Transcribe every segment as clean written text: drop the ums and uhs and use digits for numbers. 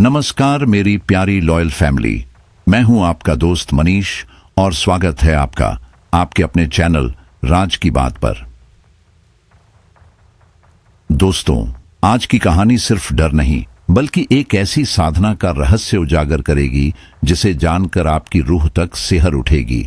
नमस्कार मेरी प्यारी लॉयल फैमिली, मैं हूं आपका दोस्त मनीष और स्वागत है आपका आपके अपने चैनल राज की बात पर। दोस्तों, आज की कहानी सिर्फ डर नहीं बल्कि एक ऐसी साधना का रहस्य उजागर करेगी जिसे जानकर आपकी रूह तक सिहर उठेगी,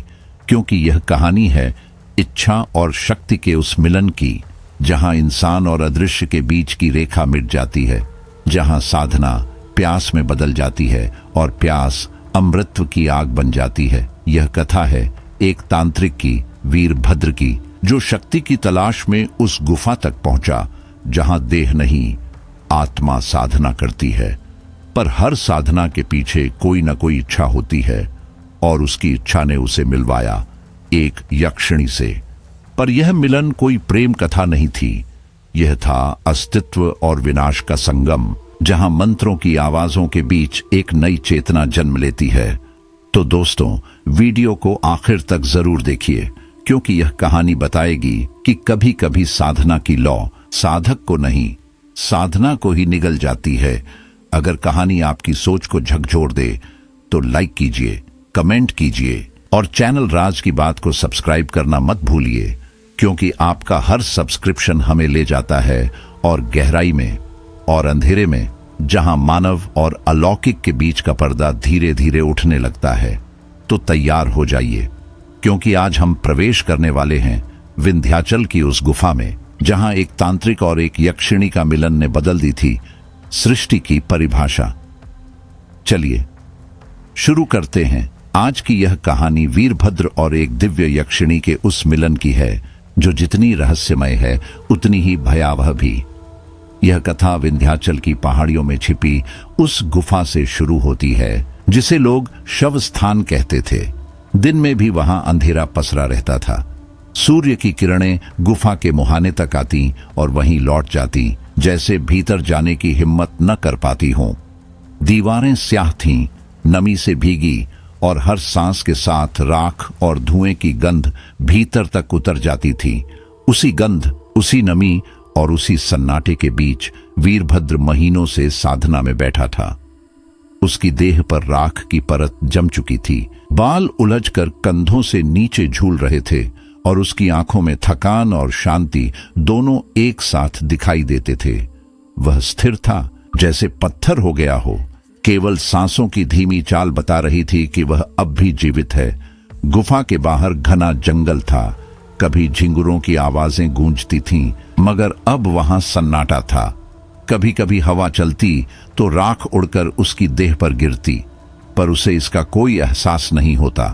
क्योंकि यह कहानी है इच्छा और शक्ति के उस मिलन की जहां इंसान और अदृश्य के बीच की रेखा मिट जाती है, जहां साधना प्यास में बदल जाती है और प्यास अमृतत्व की आग बन जाती है। यह कथा है एक तांत्रिक की, वीरभद्र की, जो शक्ति की तलाश में उस गुफा तक पहुंचा जहां देह नहीं आत्मा साधना करती है। पर हर साधना के पीछे कोई न कोई इच्छा होती है और उसकी इच्छा ने उसे मिलवाया एक यक्षिणी से। पर यह मिलन कोई प्रेम कथा नहीं थी, यह था अस्तित्व और विनाश का संगम, जहां मंत्रों की आवाजों के बीच एक नई चेतना जन्म लेती है। तो दोस्तों, वीडियो को आखिर तक जरूर देखिए, क्योंकि यह कहानी बताएगी कि कभी कभी साधना की लौ साधक को नहीं, साधना को ही निगल जाती है। अगर कहानी आपकी सोच को झकझोर दे तो लाइक कीजिए, कमेंट कीजिए और चैनल राज की बात को सब्सक्राइब करना मत भूलिए, क्योंकि आपका हर सब्सक्रिप्शन हमें ले जाता है और गहराई में और अंधेरे में, जहां मानव और अलौकिक के बीच का पर्दा धीरे धीरे उठने लगता है। तो तैयार हो जाइए, क्योंकि आज हम प्रवेश करने वाले हैं विंध्याचल की उस गुफा में, जहां एक तांत्रिक और एक यक्षिणी का मिलन ने बदल दी थी सृष्टि की परिभाषा। चलिए शुरू करते हैं। आज की यह कहानी वीरभद्र और एक दिव्य यक्षिणी के उस मिलन की है, जो जितनी रहस्यमय है उतनी ही भयावह भी। यह कथा विंध्याचल की पहाड़ियों में छिपी उस गुफा से शुरू होती है जिसे लोग शव स्थान कहते थे। दिन में भी वहां अंधेरा पसरा रहता था। सूर्य की किरणें गुफा के मुहाने तक आती और वहीं लौट जाती, जैसे भीतर जाने की हिम्मत न कर पाती हों। दीवारें स्याह थीं, नमी से भीगी, और हर सांस के साथ राख और धुएं की गंध भीतर तक उतर जाती थी। उसी गंध, उसी नमी और उसी सन्नाटे के बीच वीरभद्र महीनों से साधना में बैठा था। उसकी देह पर राख की परत जम चुकी थी, बाल उलझकर कंधों से नीचे झूल रहे थे और उसकी आंखों में थकान और शांति दोनों एक साथ दिखाई देते थे। वह स्थिर था, जैसे पत्थर हो गया हो। केवल सांसों की धीमी चाल बता रही थी कि वह अब भी जीवित है। गुफा के बाहर घना जंगल था, कभी झिंगुरों की आवाजें गूंजती थीं, मगर अब वहां सन्नाटा था। कभी कभी हवा चलती तो राख उड़कर उसकी देह पर गिरती, पर उसे इसका कोई एहसास नहीं होता।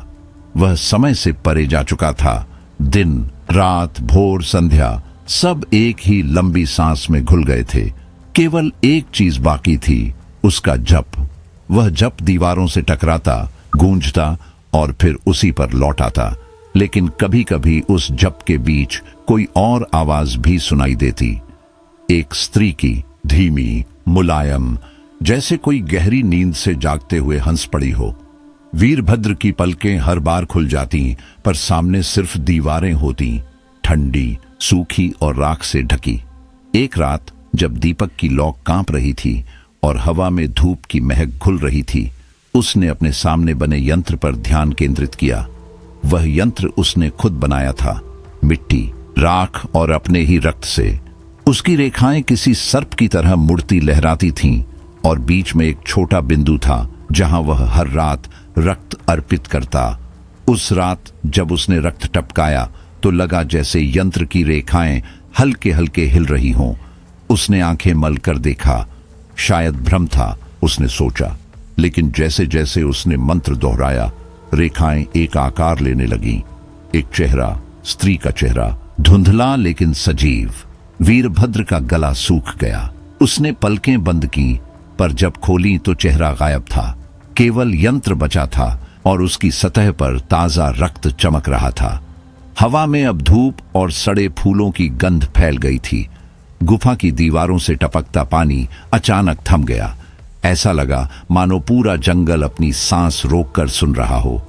वह समय से परे जा चुका था। दिन, रात, भोर, संध्या सब एक ही लंबी सांस में घुल गए थे। केवल एक चीज बाकी थी, उसका जप। वह जप दीवारों से टकराता, गूंजता और फिर उसी पर लौट आता। लेकिन कभी कभी उस जप के बीच कोई और आवाज भी सुनाई देती, एक स्त्री की, धीमी, मुलायम, जैसे कोई गहरी नींद से जागते हुए हंस पड़ी हो। वीरभद्र की पलकें हर बार खुल जाती, पर सामने सिर्फ दीवारें होती, ठंडी, सूखी और राख से ढकी। एक रात जब दीपक की लौ कांप रही थी और हवा में धूप की महक घुल रही थी, उसने अपने सामने बने यंत्र पर ध्यान केंद्रित किया। वह यंत्र उसने खुद बनाया था, मिट्टी, राख और अपने ही रक्त से। उसकी रेखाएं किसी सर्प की तरह मुड़ती लहराती थीं और बीच में एक छोटा बिंदु था जहां वह हर रात रक्त अर्पित करता। उस रात जब उसने रक्त टपकाया तो लगा जैसे यंत्र की रेखाएं हल्के हल्के हिल रही हों। उसने आंखें मल कर देखा, शायद भ्रम था, उसने सोचा। लेकिन जैसे जैसे उसने मंत्र दोहराया, रेखाएं एक आकार लेने लगी। एक चेहरा, स्त्री का चेहरा, धुंधला लेकिन सजीव। वीरभद्र का गला सूख गया। उसने पलकें बंद की, पर जब खोली तो चेहरा गायब था। केवल यंत्र बचा था और उसकी सतह पर ताजा रक्त चमक रहा था। हवा में अब धूप और सड़े फूलों की गंध फैल गई थी। गुफा की दीवारों से टपकता पानी अचानक थम गया। ऐसा लगा मानो पूरा जंगल अपनी सांस रोककर सुन रहा हो।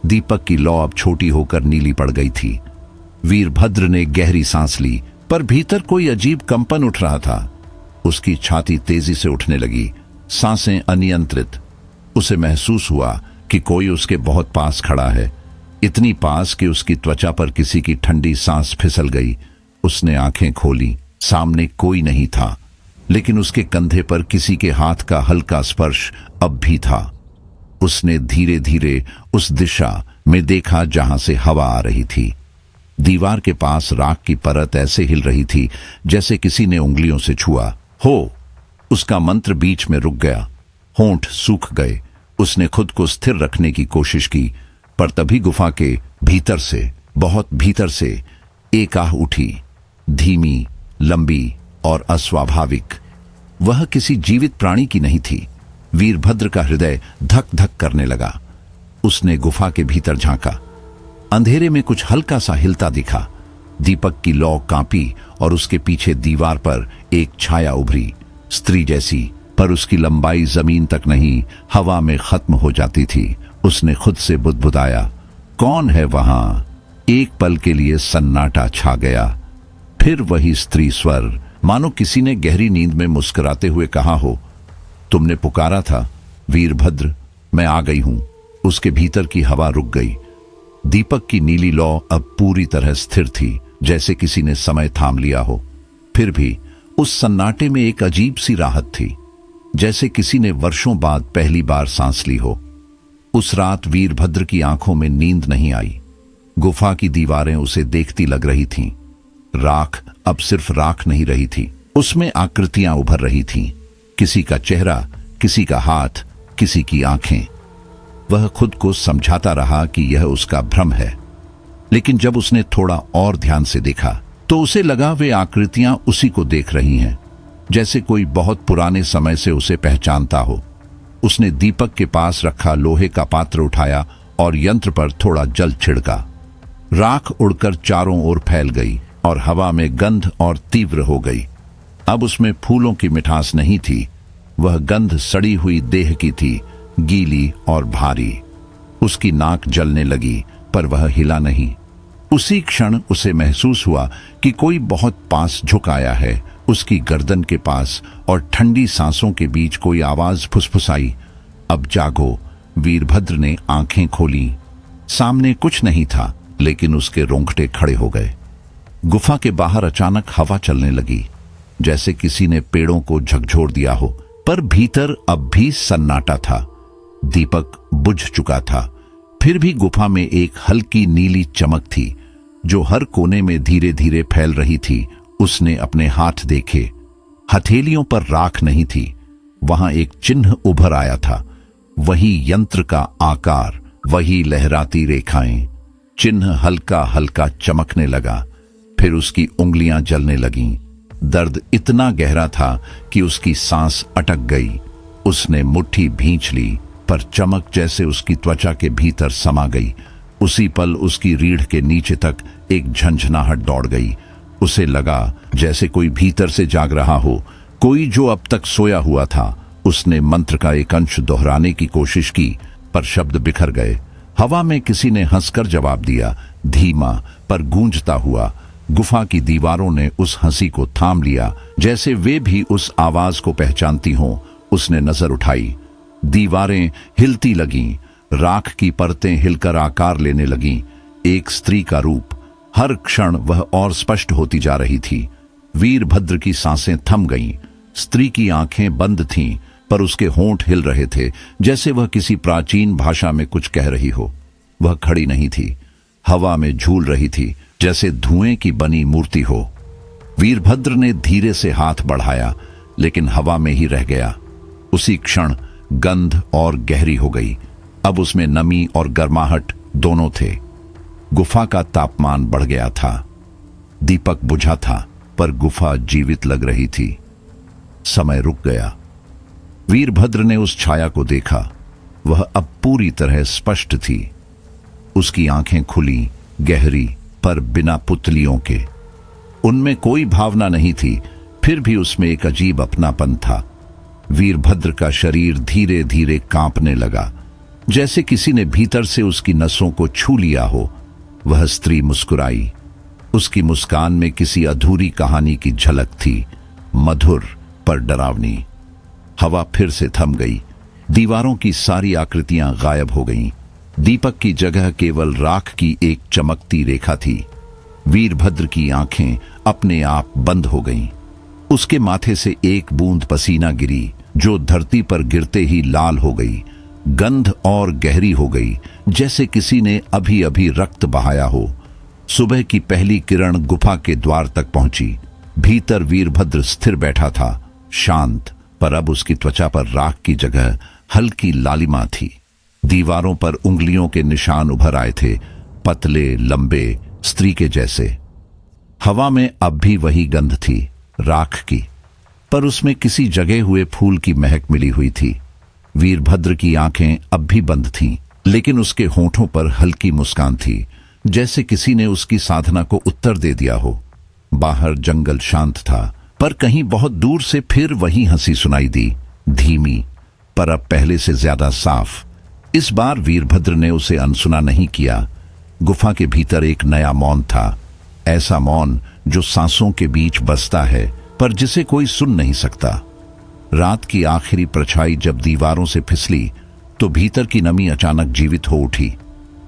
दीपक की लौ अब छोटी होकर नीली पड़ गई थी। वीरभद्र ने गहरी सांस ली, पर भीतर कोई अजीब कंपन उठ रहा था। उसकी छाती तेजी से उठने लगी, सांसें अनियंत्रित। उसे महसूस हुआ कि कोई उसके बहुत पास खड़ा है, इतनी पास कि उसकी त्वचा पर किसी की ठंडी सांस फिसल गई। उसने आंखें खोली, सामने कोई नहीं था, लेकिन उसके कंधे पर किसी के हाथ का हल्का स्पर्श अब भी था। उसने धीरे धीरे उस दिशा में देखा जहां से हवा आ रही थी। दीवार के पास राख की परत ऐसे हिल रही थी जैसे किसी ने उंगलियों से छुआ हो। उसका मंत्र बीच में रुक गया, होंठ सूख गए। उसने खुद को स्थिर रखने की कोशिश की, पर तभी गुफा के भीतर से, बहुत भीतर से एक आह उठी, धीमी, लंबी और अस्वाभाविक। वह किसी जीवित प्राणी की नहीं थी। वीरभद्र का हृदय धक धक करने लगा। उसने गुफा के भीतर झांका। अंधेरे में कुछ हल्का सा हिलता दिखा। दीपक की लौ कांपी और उसके पीछे दीवार पर एक छाया उभरी, स्त्री जैसी, पर उसकी लंबाई जमीन तक नहीं, हवा में खत्म हो जाती थी। उसने खुद से बुदबुदाया, कौन है वहां? एक पल के लिए सन्नाटा छा गया। फिर वही स्त्री स्वर, मानो किसी ने गहरी नींद में मुस्कुराते हुए कहा हो, तुमने पुकारा था वीरभद्र, मैं आ गई हूं। उसके भीतर की हवा रुक गई। दीपक की नीली लौ अब पूरी तरह स्थिर थी, जैसे किसी ने समय थाम लिया हो। फिर भी उस सन्नाटे में एक अजीब सी राहत थी, जैसे किसी ने वर्षों बाद पहली बार सांस ली हो। उस रात वीरभद्र की आंखों में नींद नहीं आई। गुफा की दीवारें उसे देखती लग रही थीं। राख अब सिर्फ राख नहीं रही थी, उसमें आकृतियां उभर रही थीं। किसी का चेहरा, किसी का हाथ, किसी की आंखें। वह खुद को समझाता रहा कि यह उसका भ्रम है, लेकिन जब उसने थोड़ा और ध्यान से देखा तो उसे लगा वे आकृतियां उसी को देख रही हैं, जैसे कोई बहुत पुराने समय से उसे पहचानता हो। उसने दीपक के पास रखा लोहे का पात्र उठाया और यंत्र पर थोड़ा जल छिड़का। राख उड़कर चारों ओर फैल गई और हवा में गंध और तीव्र हो गई। अब उसमें फूलों की मिठास नहीं थी, वह गंध सड़ी हुई देह की थी, गीली और भारी। उसकी नाक जलने लगी, पर वह हिला नहीं। उसी क्षण उसे महसूस हुआ कि कोई बहुत पास झुक आया है, उसकी गर्दन के पास, और ठंडी सांसों के बीच कोई आवाज फुसफुसाई, अब जागो। वीरभद्र ने आंखें खोली। सामने कुछ नहीं था, लेकिन उसके रोंगटे खड़े हो गए। गुफा के बाहर अचानक हवा चलने लगी, जैसे किसी ने पेड़ों को झकझोर दिया हो, पर भीतर अब भी सन्नाटा था। दीपक बुझ चुका था। फिर भी गुफा में एक हल्की नीली चमक थी, जो हर कोने में धीरे धीरे फैल रही थी। उसने अपने हाथ देखे, हथेलियों पर राख नहीं थी, वहां एक चिन्ह उभर आया था। वही यंत्र का आकार, वही लहराती रेखाएं। चिन्ह हल्का हल्का चमकने लगा, फिर उसकी उंगलियां जलने लगीं। दर्द इतना गहरा था कि उसकी सांस अटक गई। उसने मुट्ठी भींच ली, पर चमक जैसे उसकी त्वचा के भीतर समा गई। उसी पल उसकी रीढ़ के नीचे तक एक झंझनाहट दौड़ गई। उसे लगा जैसे कोई भीतर से जाग रहा हो, कोई जो अब तक सोया हुआ था। उसने मंत्र का एक अंश दोहराने की कोशिश की, पर शब्द बिखर गए। हवा में किसी ने हंसकर जवाब दिया, धीमा पर गूंजता हुआ। गुफा की दीवारों ने उस हंसी को थाम लिया, जैसे वे भी उस आवाज को पहचानती हों। उसने नजर उठाई, दीवारें हिलती लगीं, राख की परतें हिलकर आकार लेने लगीं। एक स्त्री का रूप, हर क्षण वह और स्पष्ट होती जा रही थी। वीरभद्र की सांसें थम गईं। स्त्री की आंखें बंद थीं, पर उसके होंठ हिल रहे थे, जैसे वह किसी प्राचीन भाषा में कुछ कह रही हो। वह खड़ी नहीं थी, हवा में झूल रही थी, जैसे धुएं की बनी मूर्ति हो। वीरभद्र ने धीरे से हाथ बढ़ाया, लेकिन हवा में ही रह गया। उसी क्षण गंध और गहरी हो गई। अब उसमें नमी और गर्माहट दोनों थे। गुफा का तापमान बढ़ गया था। दीपक बुझा था, पर गुफा जीवित लग रही थी। समय रुक गया। वीरभद्र ने उस छाया को देखा। वह अब पूरी तरह स्पष्ट थी। उसकी आंखें खुली, गहरी, पर बिना पुतलियों के। उनमें कोई भावना नहीं थी, फिर भी उसमें एक अजीब अपनापन था। वीरभद्र का शरीर धीरे धीरे कांपने लगा, जैसे किसी ने भीतर से उसकी नसों को छू लिया हो। वह स्त्री मुस्कुराई। उसकी मुस्कान में किसी अधूरी कहानी की झलक थी, मधुर पर डरावनी। हवा फिर से थम गई। दीवारों की सारी आकृतियां गायब हो गईं। दीपक की जगह केवल राख की एक चमकती रेखा थी। वीरभद्र की आंखें अपने आप बंद हो गईं। उसके माथे से एक बूंद पसीना गिरी, जो धरती पर गिरते ही लाल हो गई। गंध और गहरी हो गई, जैसे किसी ने अभी अभी रक्त बहाया हो। सुबह की पहली किरण गुफा के द्वार तक पहुंची। भीतर वीरभद्र स्थिर बैठा था, शांत, पर अब उसकी त्वचा पर राख की जगह हल्की लालिमा थी। दीवारों पर उंगलियों के निशान उभर आए थे, पतले, लंबे, स्त्री के जैसे। हवा में अब भी वही गंध थी, राख की, पर उसमें किसी जगे हुए फूल की महक मिली हुई थी। वीरभद्र की आंखें अब भी बंद थीं, लेकिन उसके होंठों पर हल्की मुस्कान थी, जैसे किसी ने उसकी साधना को उत्तर दे दिया हो। बाहर जंगल शांत था, पर कहीं बहुत दूर से फिर वही हंसी सुनाई दी, धीमी, पर अब पहले से ज्यादा साफ। इस बार वीरभद्र ने उसे अनसुना नहीं किया। गुफा के भीतर एक नया मौन था, ऐसा मौन जो सांसों के बीच बसता है, पर जिसे कोई सुन नहीं सकता। रात की आखिरी परछाई जब दीवारों से फिसली, तो भीतर की नमी अचानक जीवित हो उठी।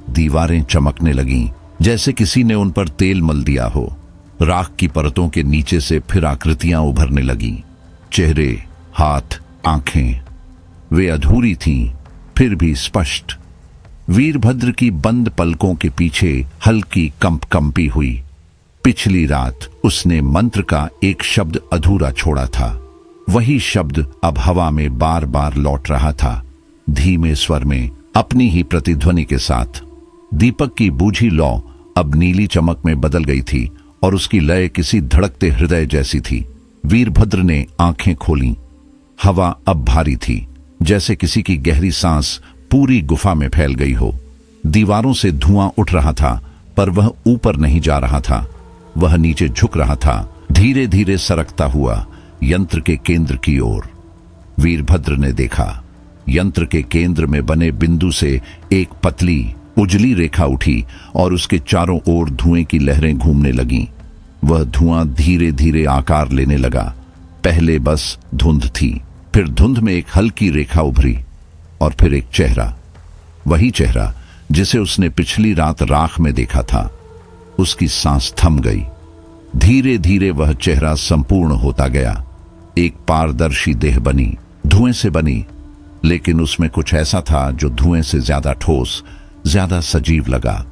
दीवारें चमकने लगीं, जैसे किसी ने उन पर तेल मल दिया हो। राख की परतों के नीचे से फिर आकृतियां उभरने लगीं। चेहरे, हाथ, आंखें, वे अधूरी थीं, फिर भी स्पष्ट। वीरभद्र की बंद पलकों के पीछे हल्की कंपी हुई। पिछली रात उसने मंत्र का एक शब्द अधूरा छोड़ा था। वही शब्द अब हवा में बार बार लौट रहा था, धीमे स्वर में, अपनी ही प्रतिध्वनि के साथ। दीपक की बूझी लौ अब नीली चमक में बदल गई थी और उसकी लय किसी धड़कते हृदय जैसी थी। वीरभद्र ने आंखें खोलीं। हवा अब भारी थी, जैसे किसी की गहरी सांस पूरी गुफा में फैल गई हो। दीवारों से धुआं उठ रहा था, पर वह ऊपर नहीं जा रहा था, वह नीचे झुक रहा था, धीरे धीरे सरकता हुआ यंत्र के केंद्र की ओर। वीरभद्र ने देखा, यंत्र के केंद्र में बने बिंदु से एक पतली उजली रेखा उठी और उसके चारों ओर धुएं की लहरें घूमने लगीं। वह धुआं धीरे धीरे आकार लेने लगा। पहले बस धुंध थी, फिर धुंध में एक हल्की रेखा उभरी, और फिर एक चेहरा, वही चेहरा जिसे उसने पिछली रात राख में देखा था। उसकी सांस थम गई। धीरे धीरे वह चेहरा संपूर्ण होता गया। एक पारदर्शी देह बनी, धुएं से बनी, लेकिन उसमें कुछ ऐसा था जो धुएं से ज्यादा ठोस, ज्यादा सजीव लगा।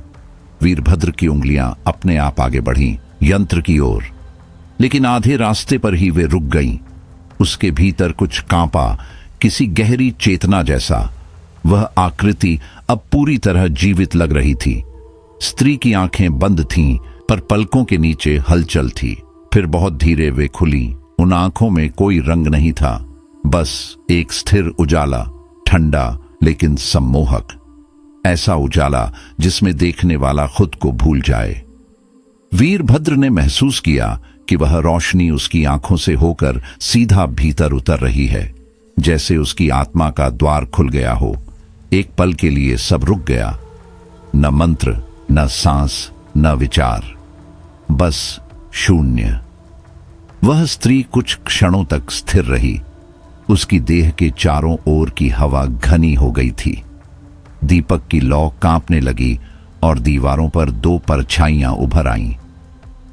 वीरभद्र की उंगलियां अपने आप आगे बढ़ीं यंत्र की ओर, लेकिन आधे रास्ते पर ही वे रुक गईं। उसके भीतर कुछ कांपा, किसी गहरी चेतना जैसा। वह आकृति अब पूरी तरह जीवित लग रही थी। स्त्री की आंखें बंद थीं, पर पलकों के नीचे हलचल थी। फिर बहुत धीरे वे खुली। उन आंखों में कोई रंग नहीं था, बस एक स्थिर उजाला, ठंडा लेकिन सम्मोहक। ऐसा उजाला जिसमें देखने वाला खुद को भूल जाए। वीरभद्र ने महसूस किया कि वह रोशनी उसकी आंखों से होकर सीधा भीतर उतर रही है, जैसे उसकी आत्मा का द्वार खुल गया हो। एक पल के लिए सब रुक गया, न मंत्र, न सांस, न विचार, बस शून्य। वह स्त्री कुछ क्षणों तक स्थिर रही। उसकी देह के चारों ओर की हवा घनी हो गई थी। दीपक की लौ कांपने लगी और दीवारों पर दो परछाइयां उभर आईं,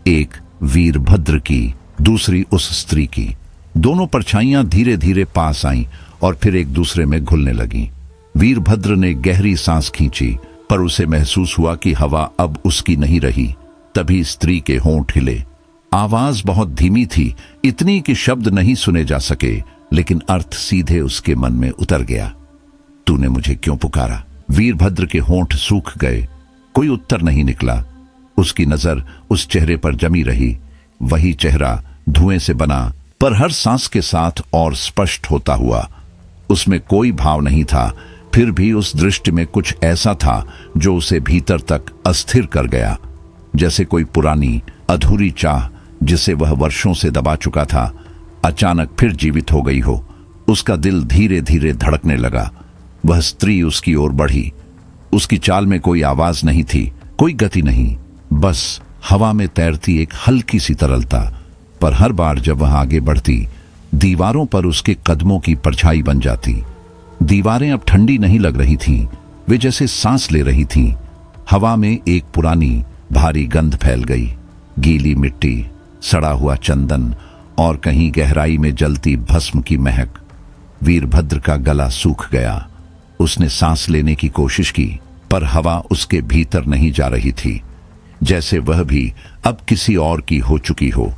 एक वीरभद्र की, दूसरी उस स्त्री की। दोनों परछाइयां धीरे धीरे पास आईं और फिर एक दूसरे में घुलने लगीं। वीरभद्र ने गहरी सांस खींची, पर उसे महसूस हुआ कि हवा अब उसकी नहीं रही। तभी स्त्री के होंठ हिले। आवाज बहुत धीमी थी, इतनी कि शब्द नहीं सुने जा सके, लेकिन अर्थ सीधे उसके मन में उतर गया। तूने मुझे क्यों पुकारा? वीरभद्र के होंठ सूख गए, कोई उत्तर नहीं निकला। उसकी नजर उस चेहरे पर जमी रही। वही चेहरा, धुएं से बना, पर हर सांस के साथ और स्पष्ट होता हुआ। उसमें कोई भाव नहीं था, फिर भी उस दृष्टि में कुछ ऐसा था जो उसे भीतर तक अस्थिर कर गया, जैसे कोई पुरानी अधूरी चाह जिसे वह वर्षों से दबा चुका था, अचानक फिर जीवित हो गई हो। उसका दिल धीरे धीरे धड़कने लगा। वह स्त्री उसकी ओर बढ़ी। उसकी चाल में कोई आवाज नहीं थी, कोई गति नहीं, बस हवा में तैरती एक हल्की सी तरलता। पर हर बार जब वह आगे बढ़ती, दीवारों पर उसके कदमों की परछाई बन जाती। दीवारें अब ठंडी नहीं लग रही थीं, वे जैसे सांस ले रही थीं। हवा में एक पुरानी भारी गंध फैल गई, गीली मिट्टी, सड़ा हुआ चंदन और कहीं गहराई में जलती भस्म की महक। वीरभद्र का गला सूख गया। उसने सांस लेने की कोशिश की, पर हवा उसके भीतर नहीं जा रही थी, जैसे वह भी अब किसी और की हो चुकी हो।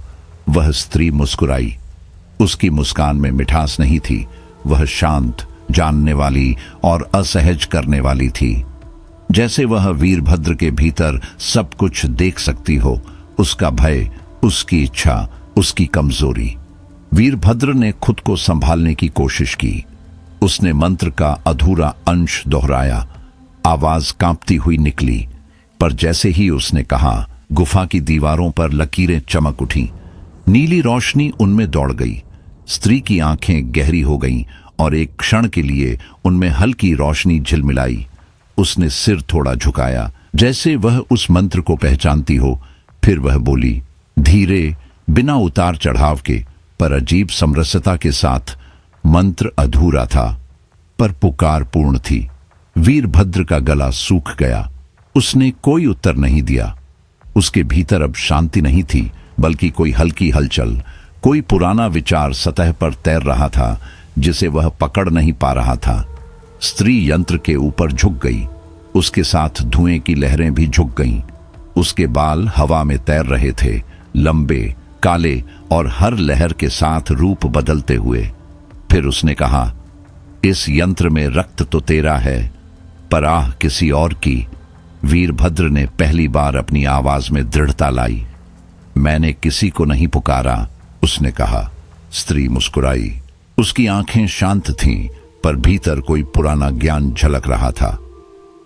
वह स्त्री मुस्कुराई। उसकी मुस्कान में मिठास नहीं थी, वह शांत, जानने वाली और असहज करने वाली थी। जैसे वह वीरभद्र के भीतर सब कुछ देख सकती हो, उसका भय, उसकी इच्छा, उसकी कमजोरी। वीरभद्र ने खुद को संभालने की कोशिश की। उसने मंत्र का अधूरा अंश दोहराया। आवाज कांपती हुई निकली, पर जैसे ही उसने कहा, गुफा की दीवारों पर लकीरें चमक उठी। नीली रोशनी उनमें दौड़ गई। स्त्री की आंखें गहरी हो गईं और एक क्षण के लिए उनमें हल्की रोशनी झिलमिलाई। उसने सिर थोड़ा झुकाया, जैसे वह उस मंत्र को पहचानती हो। फिर वह बोली, धीरे, बिना उतार चढ़ाव के, पर अजीब समरसता के साथ। मंत्र अधूरा था, पर पुकार पूर्ण थी। वीरभद्र का गला सूख गया। उसने कोई उत्तर नहीं दिया। उसके भीतर अब शांति नहीं थी, बल्कि कोई हल्की हलचल, कोई पुराना विचार सतह पर तैर रहा था, जिसे वह पकड़ नहीं पा रहा था। स्त्री यंत्र के ऊपर झुक गई। उसके साथ धुएं की लहरें भी झुक गईं। उसके बाल हवा में तैर रहे थे, लंबे, काले और हर लहर के साथ रूप बदलते हुए। फिर उसने कहा, इस यंत्र में रक्त तो तेरा है, पर आह किसी और की। वीरभद्र ने पहली बार अपनी आवाज में दृढ़ता लाई। मैंने किसी को नहीं पुकारा, उसने कहा। स्त्री मुस्कुराई। उसकी आंखें शांत थीं, पर भीतर कोई पुराना ज्ञान झलक रहा था।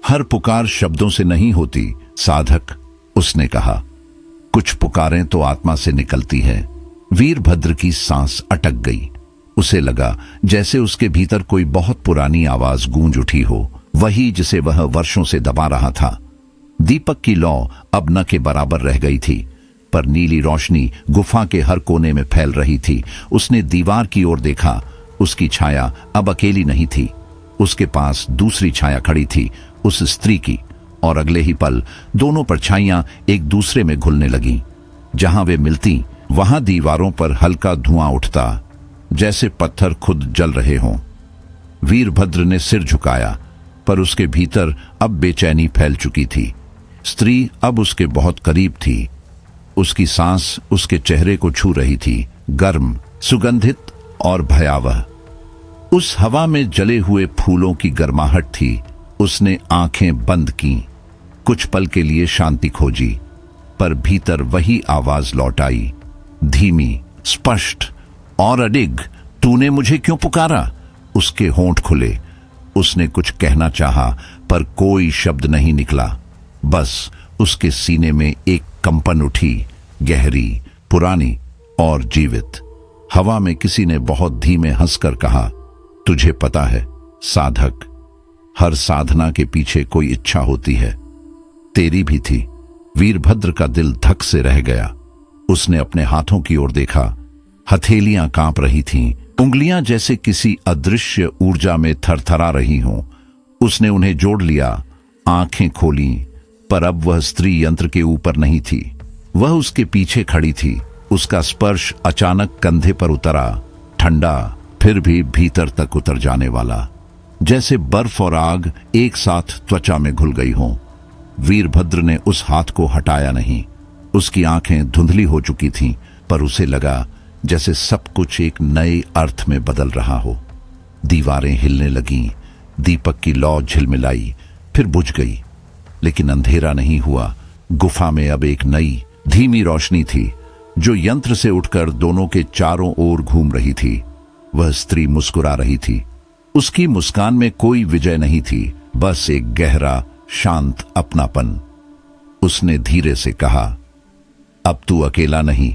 हर पुकार शब्दों से नहीं होती, साधक, उसने कहा। कुछ पुकारें तो आत्मा से निकलती हैं। वीरभद्र की सांस अटक गई। उसे लगा जैसे उसके भीतर कोई बहुत पुरानी आवाज गूंज उठी हो, वही जिसे वह वर्षों से दबा रहा था। दीपक की लौ अब न के बराबर रह गई थी, पर नीली रोशनी गुफा के हर कोने में फैल रही थी। उसने दीवार की ओर देखा। उसकी छाया अब अकेली नहीं थी। उसके पास दूसरी छाया खड़ी थी, उस स्त्री की, और अगले ही पल दोनों परछाइयां एक दूसरे में घुलने लगीं। जहां वे मिलती, वहां दीवारों पर हल्का धुआं उठता, जैसे पत्थर खुद जल रहे हों। वीरभद्र ने सिर झुकाया, पर उसके भीतर अब बेचैनी फैल चुकी थी। स्त्री अब उसके बहुत करीब थी। उसकी सांस उसके चेहरे को छू रही थी, गर्म, सुगंधित और भयावह। उस हवा में जले हुए फूलों की गर्माहट थी। उसने आंखें बंद की, कुछ पल के लिए शांति खोजी, पर भीतर वही आवाज लौट आई, धीमी, स्पष्ट और अडिग। तूने मुझे क्यों पुकारा? उसके होंठ खुले। उसने कुछ कहना चाहा, पर कोई शब्द नहीं निकला। बस उसके सीने में एक कंपन उठी, गहरी, पुरानी और जीवित। हवा में किसी ने बहुत धीमे हंसकर कहा, तुझे पता है साधक, हर साधना के पीछे कोई इच्छा होती है। तेरी भी थी। वीरभद्र का दिल धक से रह गया। उसने अपने हाथों की ओर देखा। हथेलियां कांप रही थीं, उंगलियां जैसे किसी अदृश्य ऊर्जा में थरथरा रही हों। उसने उन्हें जोड़ लिया, आंखें खोली, पर अब वह स्त्री यंत्र के ऊपर नहीं थी। वह उसके पीछे खड़ी थी। उसका स्पर्श अचानक कंधे पर उतरा, ठंडा, फिर भी भीतर तक उतर जाने वाला, जैसे बर्फ और आग एक साथ त्वचा में घुल गई हों। वीरभद्र ने उस हाथ को हटाया नहीं। उसकी आंखें धुंधली हो चुकी थीं, पर उसे लगा जैसे सब कुछ एक नए अर्थ में बदल रहा हो। दीवारें हिलने लगीं, दीपक की लौ झिलमिलाई, फिर बुझ गई, लेकिन अंधेरा नहीं हुआ। गुफा में अब एक नई, धीमी रोशनी थी, जो यंत्र से उठकर दोनों के चारों ओर घूम रही थी। वह स्त्री मुस्कुरा रही थी। उसकी मुस्कान में कोई विजय नहीं थी, बस एक गहरा, शांत अपनापन। उसने धीरे से कहा, अब तू अकेला नहीं।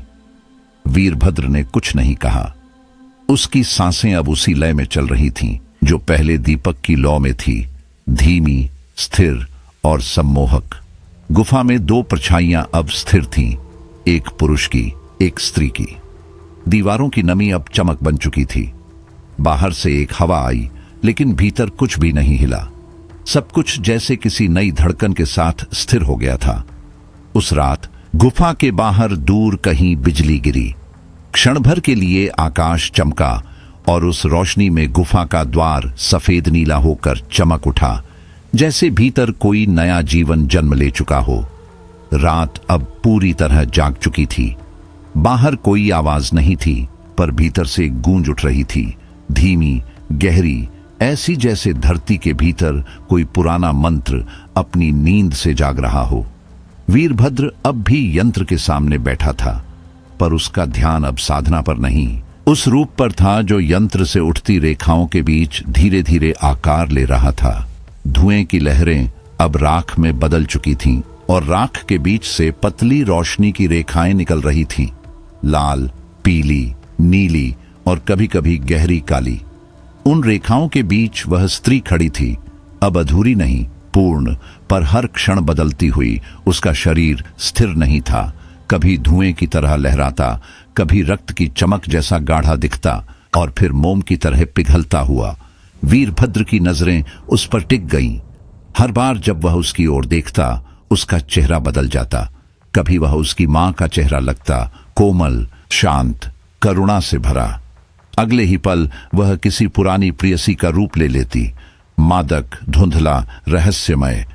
वीरभद्र ने कुछ नहीं कहा। उसकी सांसें अब उसी लय में चल रही थीं, जो पहले दीपक की लौ में थी, धीमी, स्थिर और सम्मोहक। गुफा में दो परछाइयां अब स्थिर थीं, एक पुरुष की, एक स्त्री की। दीवारों की नमी अब चमक बन चुकी थी। बाहर से एक हवा आई, लेकिन भीतर कुछ भी नहीं हिला। सब कुछ जैसे किसी नई धड़कन के साथ स्थिर हो गया था। उस रात गुफा के बाहर दूर कहीं बिजली गिरी। क्षण भर के लिए आकाश चमका और उस रोशनी में गुफा का द्वार सफेद नीला होकर चमक उठा, जैसे भीतर कोई नया जीवन जन्म ले चुका हो। रात अब पूरी तरह जाग चुकी थी। बाहर कोई आवाज नहीं थी, पर भीतर से एक गूंज उठ रही थी, धीमी, गहरी, ऐसी जैसे धरती के भीतर कोई पुराना मंत्र अपनी नींद से जाग रहा हो। वीरभद्र अब भी यंत्र के सामने बैठा था, पर उसका ध्यान अब साधना पर नहीं, उस रूप पर था जो यंत्र से उठती रेखाओं के बीच धीरे धीरे आकार ले रहा था। धुएं की लहरें अब राख में बदल चुकी थीं और राख के बीच से पतली रोशनी की रेखाएं निकल रही थीं, लाल, पीली, नीली और कभी-कभी गहरी काली। उन रेखाओं के बीच वह स्त्री खड़ी थी, अब अधूरी नहीं, पूर्ण, पर हर क्षण बदलती हुई। उसका शरीर स्थिर नहीं था, कभी धुएं की तरह लहराता, कभी रक्त की चमक जैसा गाढ़ा दिखता और फिर मोम की तरह पिघलता हुआ। वीरभद्र की नजरें उस पर टिक गईं। हर बार जब वह उसकी ओर देखता, उसका चेहरा बदल जाता। कभी वह उसकी मां का चेहरा लगता, कोमल, शांत, करुणा से भरा। अगले ही पल वह किसी पुरानी प्रेयसी का रूप ले लेती, मादक, धुंधला, रहस्यमय।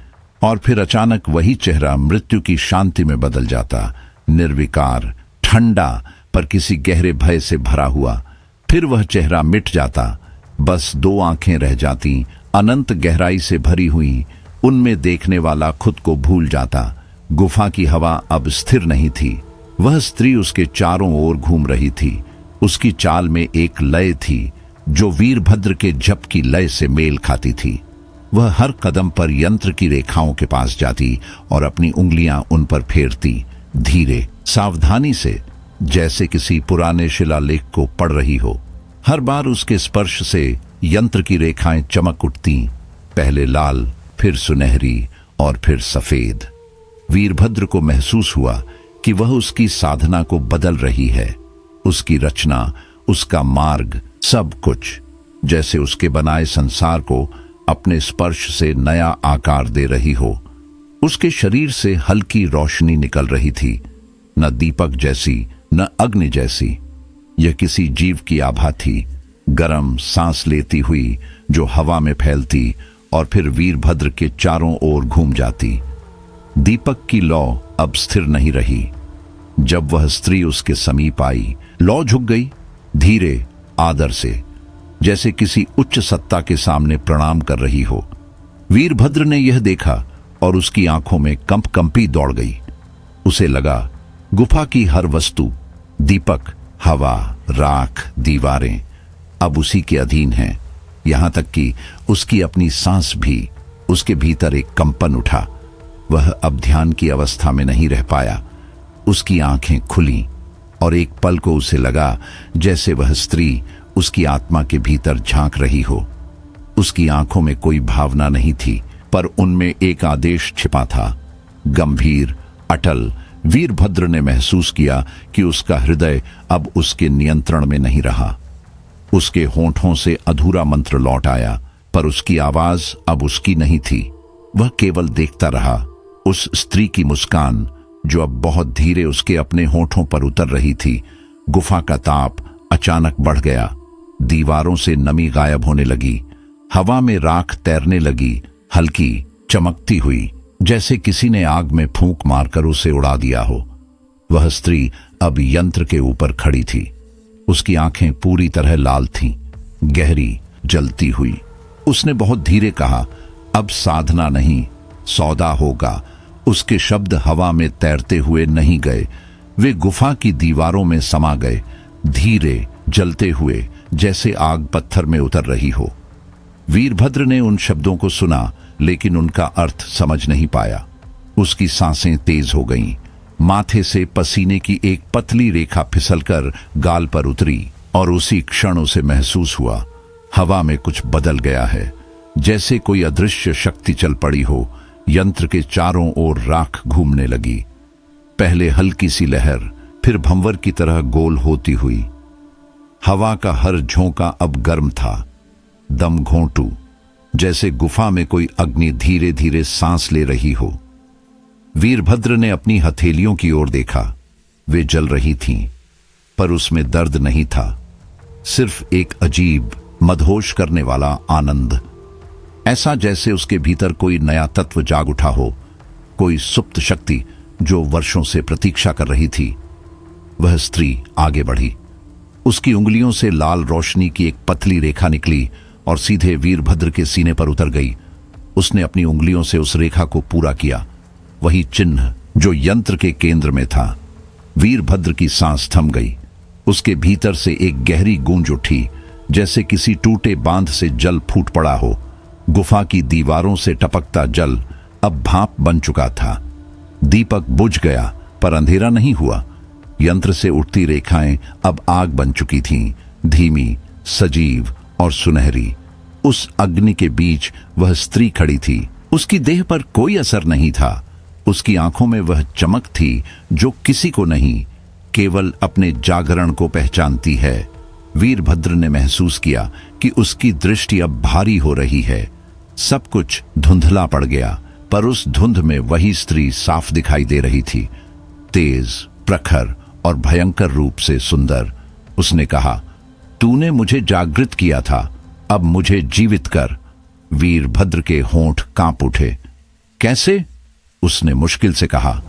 और फिर अचानक वही चेहरा मृत्यु की शांति में बदल जाता, निर्विकार, ठंडा, पर किसी गहरे भय से भरा हुआ। फिर वह चेहरा मिट जाता, बस दो आंखें रह जाती, अनंत गहराई से भरी हुई। उनमें देखने वाला खुद को भूल जाता। गुफा की हवा अब स्थिर नहीं थी। वह स्त्री उसके चारों ओर घूम रही थी। उसकी चाल में एक लय थी जो वीरभद्र के जप की लय से मेल खाती थी। वह हर कदम पर यंत्र की रेखाओं के पास जाती और अपनी उंगलियां उन पर फेरती, धीरे, सावधानी से, जैसे किसी पुराने शिलालेख को पढ़ रही हो। हर बार उसके स्पर्श से यंत्र की रेखाएं चमक उठती, पहले लाल, फिर सुनहरी और फिर सफेद। वीरभद्र को महसूस हुआ कि वह उसकी साधना को बदल रही है। उसकी रचना, उसका मार्ग, सब कुछ जैसे उसके बनाए संसार को अपने स्पर्श से नया आकार दे रही हो। उसके शरीर से हल्की रोशनी निकल रही थी, न दीपक जैसी, न अग्नि जैसी। यह किसी जीव की आभा थी, गरम, सांस लेती हुई, जो हवा में फैलती और फिर वीरभद्र के चारों ओर घूम जाती। दीपक की लौ अब स्थिर नहीं रही। जब वह स्त्री उसके समीप आई, लौ झुक गई, धीरे, आदर से, जैसे किसी उच्च सत्ता के सामने प्रणाम कर रही हो। वीरभद्र ने यह देखा और उसकी आंखों में कंपी दौड़ गई। उसे लगा गुफा की हर वस्तु, दीपक, हवा, राख, दीवारें, अब उसी के अधीन हैं। यहां तक कि उसकी अपनी सांस भी। उसके भीतर एक कंपन उठा। वह अब ध्यान की अवस्था में नहीं रह पाया। उसकी आंखें खुली और एक पल को उसे लगा जैसे वह स्त्री उसकी आत्मा के भीतर झांक रही हो। उसकी आंखों में कोई भावना नहीं थी, पर उनमें एक आदेश छिपा था, गंभीर, अटल। वीरभद्र ने महसूस किया कि उसका हृदय अब उसके नियंत्रण में नहीं रहा। उसके होंठों से अधूरा मंत्र लौट आया, पर उसकी आवाज अब उसकी नहीं थी। वह केवल देखता रहा, उस स्त्री की मुस्कान जो अब बहुत धीरे उसके अपने होंठों पर उतर रही थी। गुफा का ताप अचानक बढ़ गया। दीवारों से नमी गायब होने लगी। हवा में राख तैरने लगी, हल्की, चमकती हुई, जैसे किसी ने आग में फूंक मारकर उसे उड़ा दिया हो। वह स्त्री अब यंत्र के ऊपर खड़ी थी। उसकी आंखें पूरी तरह लाल थीं, गहरी, जलती हुई। उसने बहुत धीरे कहा, अब साधना नहीं, सौदा होगा। उसके शब्द हवा में तैरते हुए नहीं गए, वे गुफा की दीवारों में समा गए, धीरे, जलते हुए, जैसे आग पत्थर में उतर रही हो। वीरभद्र ने उन शब्दों को सुना, लेकिन उनका अर्थ समझ नहीं पाया। उसकी सांसें तेज हो गईं। माथे से पसीने की एक पतली रेखा फिसलकर गाल पर उतरी और उसी क्षण उसे महसूस हुआ, हवा में कुछ बदल गया है, जैसे कोई अदृश्य शक्ति चल पड़ी हो। यंत्र के चारों ओर राख घूमने लगी, पहले हल्की सी लहर, फिर भंवर की तरह गोल होती हुई, हवा का हर झोंका अब गर्म था, दम घोंटू, जैसे गुफा में कोई अग्नि धीरे धीरे सांस ले रही हो। वीरभद्र ने अपनी हथेलियों की ओर देखा। वे जल रही थीं, पर उसमें दर्द नहीं था, सिर्फ एक अजीब, मदहोश करने वाला आनंद। ऐसा जैसे उसके भीतर कोई नया तत्व जाग उठा हो, कोई सुप्त शक्ति जो वर्षों से प्रतीक्षा कर रही थी। वह स्त्री आगे बढ़ी। उसकी उंगलियों से लाल रोशनी की एक पतली रेखा निकली और सीधे वीरभद्र के सीने पर उतर गई। उसने अपनी उंगलियों से उस रेखा को पूरा किया, वही चिन्ह जो यंत्र के केंद्र में था। वीरभद्र की सांस थम गई। उसके भीतर से एक गहरी गूंज उठी, जैसे किसी टूटे बांध से जल फूट पड़ा हो। गुफा की दीवारों से टपकता जल अब भाप बन चुका था। दीपक बुझ गया, पर अंधेरा नहीं हुआ। यंत्र से उठती रेखाएं अब आग बन चुकी थीं, धीमी, सजीव और सुनहरी। उस अग्नि के बीच वह स्त्री खड़ी थी। उसकी देह पर कोई असर नहीं था। उसकी आंखों में वह चमक थी जो किसी को नहीं, केवल अपने जागरण को पहचानती है। वीरभद्र ने महसूस किया कि उसकी दृष्टि अब भारी हो रही है। सब कुछ धुंधला पड़ गया, पर उस धुंध में वही स्त्री साफ दिखाई दे रही थी, तेज, प्रखर और भयंकर रूप से सुंदर। उसने कहा, तूने मुझे जागृत किया था, अब मुझे जीवित कर। वीरभद्र के होंठ कांप उठे। कैसे? उसने मुश्किल से कहा।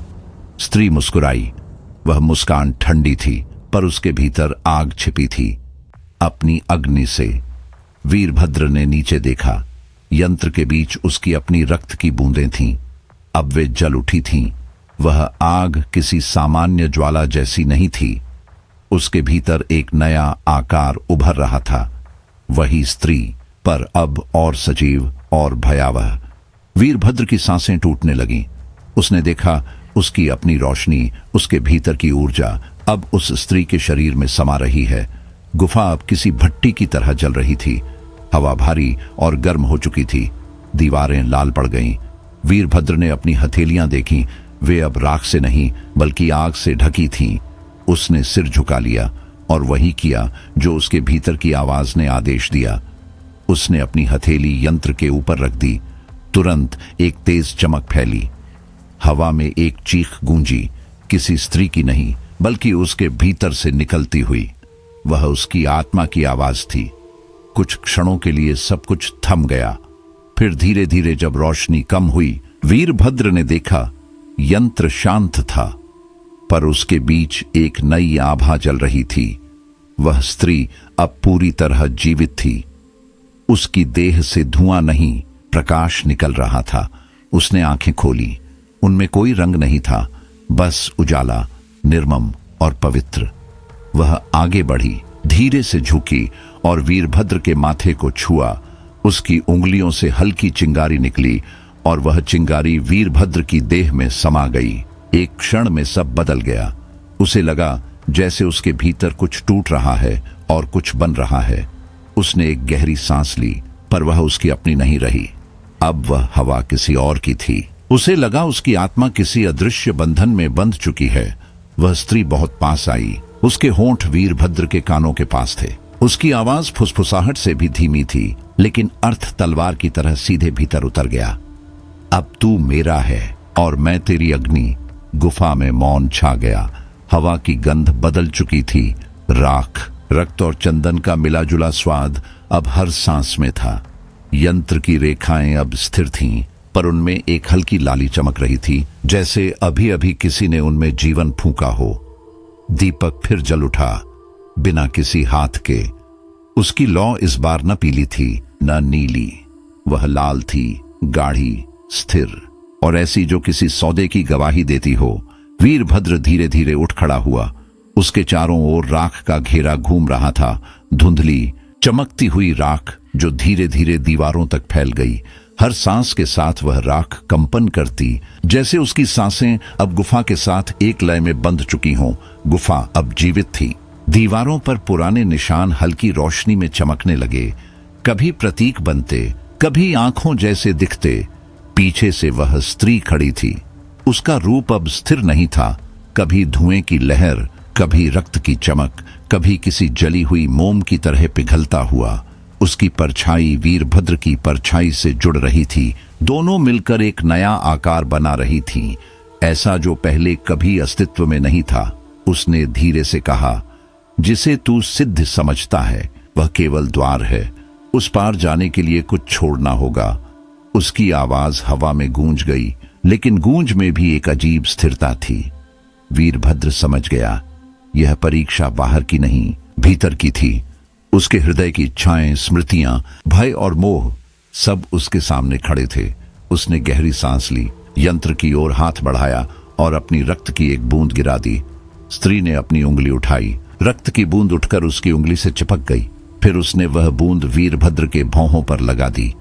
स्त्री मुस्कुराई। वह मुस्कान ठंडी थी, पर उसके भीतर आग छिपी थी, अपनी अग्नि से। वीरभद्र ने नीचे देखा। यंत्र के बीच उसकी अपनी रक्त की बूंदें थीं। अब वे जल उठी थीं। वह आग किसी सामान्य ज्वाला जैसी नहीं थी। उसके भीतर एक नया आकार उभर रहा था, वही स्त्री, पर अब और सजीव और भयावह। वीरभद्र की सांसें टूटने लगीं। उसने देखा उसकी अपनी रोशनी, उसके भीतर की ऊर्जा अब उस स्त्री के शरीर में समा रही है। गुफा अब किसी भट्टी की तरह जल रही थी। हवा भारी और गर्म हो चुकी थी। दीवारें लाल पड़ गईं। वीरभद्र ने अपनी हथेलियां देखीं। वे अब राख से नहीं, बल्कि आग से ढकी थीं। उसने सिर झुका लिया और वही किया जो उसके भीतर की आवाज ने आदेश दिया। उसने अपनी हथेली यंत्र के ऊपर रख दी। तुरंत एक तेज चमक फैली। हवा में एक चीख गूंजी, किसी स्त्री की नहीं, बल्कि उसके भीतर से निकलती हुई। वह उसकी आत्मा की आवाज थी। कुछ क्षणों के लिए सब कुछ थम गया। फिर धीरे धीरे जब रोशनी कम हुई, वीरभद्र ने देखा यंत्र शांत था, पर उसके बीच एक नई आभा जल रही थी। वह स्त्री अब पूरी तरह जीवित थी। उसकी देह से धुआं नहीं, प्रकाश निकल रहा था। उसने आंखें खोली। उनमें कोई रंग नहीं था, बस उजाला, निर्मम और पवित्र। वह आगे बढ़ी, धीरे से झुकी और वीरभद्र के माथे को छुआ। उसकी उंगलियों से हल्की चिंगारी निकली और वह चिंगारी वीरभद्र की देह में समा गई। एक क्षण में सब बदल गया। उसे लगा जैसे उसके भीतर कुछ टूट रहा है और कुछ बन रहा है। उसने एक गहरी सांस ली, पर वह उसकी अपनी नहीं रही। अब वह हवा किसी और की थी। उसे लगा उसकी आत्मा किसी अदृश्य बंधन में बंध चुकी है। वह स्त्री बहुत पास आई। उसके होंठ वीरभद्र के कानों के पास थे। उसकी आवाज फुसफुसाहट से भी धीमी थी, लेकिन अर्थ तलवार की तरह सीधे भीतर उतर गया। अब तू मेरा है और मैं तेरी अग्नि। गुफा में मौन छा गया। हवा की गंध बदल चुकी थी। राख, रक्त और चंदन का मिला जुला स्वाद अब हर सांस में था। यंत्र की रेखाएं अब स्थिर थीं, पर उनमें एक हल्की लाली चमक रही थी, जैसे अभी अभी किसी ने उनमें जीवन फूंका हो। दीपक फिर जल उठा, बिना किसी हाथ के। उसकी लौ इस बार न पीली थी, न नीली। वह लाल थी, गाढ़ी, स्थिर और ऐसी जो किसी सौदे की गवाही देती हो। वीरभद्र धीरे धीरे उठ खड़ा हुआ। उसके चारों ओर राख का घेरा घूम रहा था, धुंधली, चमकती हुई राख जो धीरे धीरे दीवारों तक फैल गई। हर सांस के साथ वह राख कंपन करती, जैसे उसकी सांसें अब गुफा के साथ एक लय में बंध चुकी हों। गुफा अब जीवित थी। दीवारों पर पुराने निशान हल्की रोशनी में चमकने लगे, कभी प्रतीक बनते, कभी आंखों जैसे दिखते। पीछे से वह स्त्री खड़ी थी। उसका रूप अब स्थिर नहीं था, कभी धुएं की लहर, कभी रक्त की चमक, कभी किसी जली हुई मोम की तरह पिघलता हुआ। उसकी परछाई वीरभद्र की परछाई से जुड़ रही थी। दोनों मिलकर एक नया आकार बना रही थीं, ऐसा जो पहले कभी अस्तित्व में नहीं था। उसने धीरे से कहा, जिसे तू सिद्ध समझता है वह केवल द्वार है, उस पार जाने के लिए कुछ छोड़ना होगा। उसकी आवाज हवा में गूंज गई, लेकिन गूंज में भी एक अजीब स्थिरता थी। वीरभद्र समझ गया, यह परीक्षा बाहर की नहीं, भीतर की थी। उसके हृदय की इच्छाएं, स्मृतियां, भय और मोह सब उसके सामने खड़े थे। उसने गहरी सांस ली, यंत्र की ओर हाथ बढ़ाया और अपनी रक्त की एक बूंद गिरा दी। स्त्री ने अपनी उंगली उठाई, रक्त की बूंद उठकर उसकी उंगली से चिपक गई। फिर उसने वह बूंद वीरभद्र के भौहों पर लगा दी।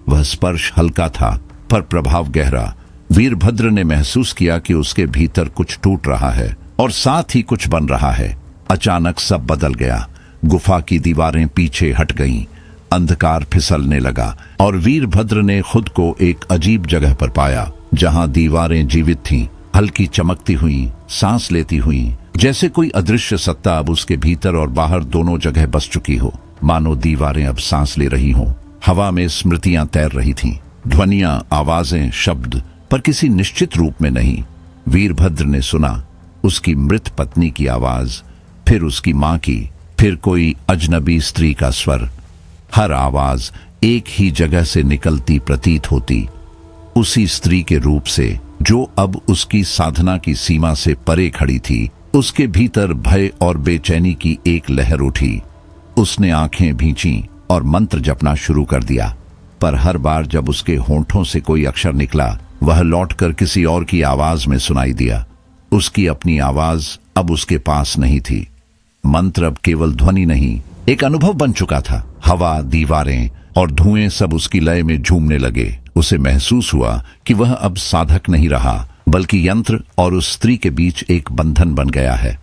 वह स्पर्श हल्का था पर प्रभाव गहरा। वीरभद्र ने महसूस किया कि उसके भीतर कुछ टूट रहा है और साथ ही कुछ बन रहा है। अचानक सब बदल गया। गुफा की दीवारें पीछे हट गईं, अंधकार फिसलने लगा और वीरभद्र ने खुद को एक अजीब जगह पर पाया, जहां दीवारें जीवित थीं, हल्की चमकती हुई, सांस लेती हुई, जैसे कोई अदृश्य सत्ता अब उसके भीतर और बाहर दोनों जगह बस चुकी हो। मानो दीवारें अब सांस ले रही हों। हवा में स्मृतियां तैर रही थीं, ध्वनियां, आवाजें, शब्द, पर किसी निश्चित रूप में नहीं। वीरभद्र ने सुना उसकी मृत पत्नी की आवाज, फिर उसकी मां की, फिर कोई अजनबी स्त्री का स्वर। हर आवाज एक ही जगह से निकलती प्रतीत होती, उसी स्त्री के रूप से जो अब उसकी साधना की सीमा से परे खड़ी थी। उसके भीतर भय और बेचैनी की एक लहर उठी। उसने आंखें भींची और मंत्र जपना शुरू कर दिया, पर हर बार जब उसके होंठों से कोई अक्षर निकला, वह लौटकर किसी और की आवाज में सुनाई दिया। उसकी अपनी आवाज अब उसके पास नहीं थी। मंत्र अब केवल ध्वनि नहीं, एक अनुभव बन चुका था। हवा, दीवारें और धुएं सब उसकी लय में झूमने लगे। उसे महसूस हुआ कि वह अब साधक नहीं रहा, बल्कि यंत्र और उस स्त्री के बीच एक बंधन बन गया है।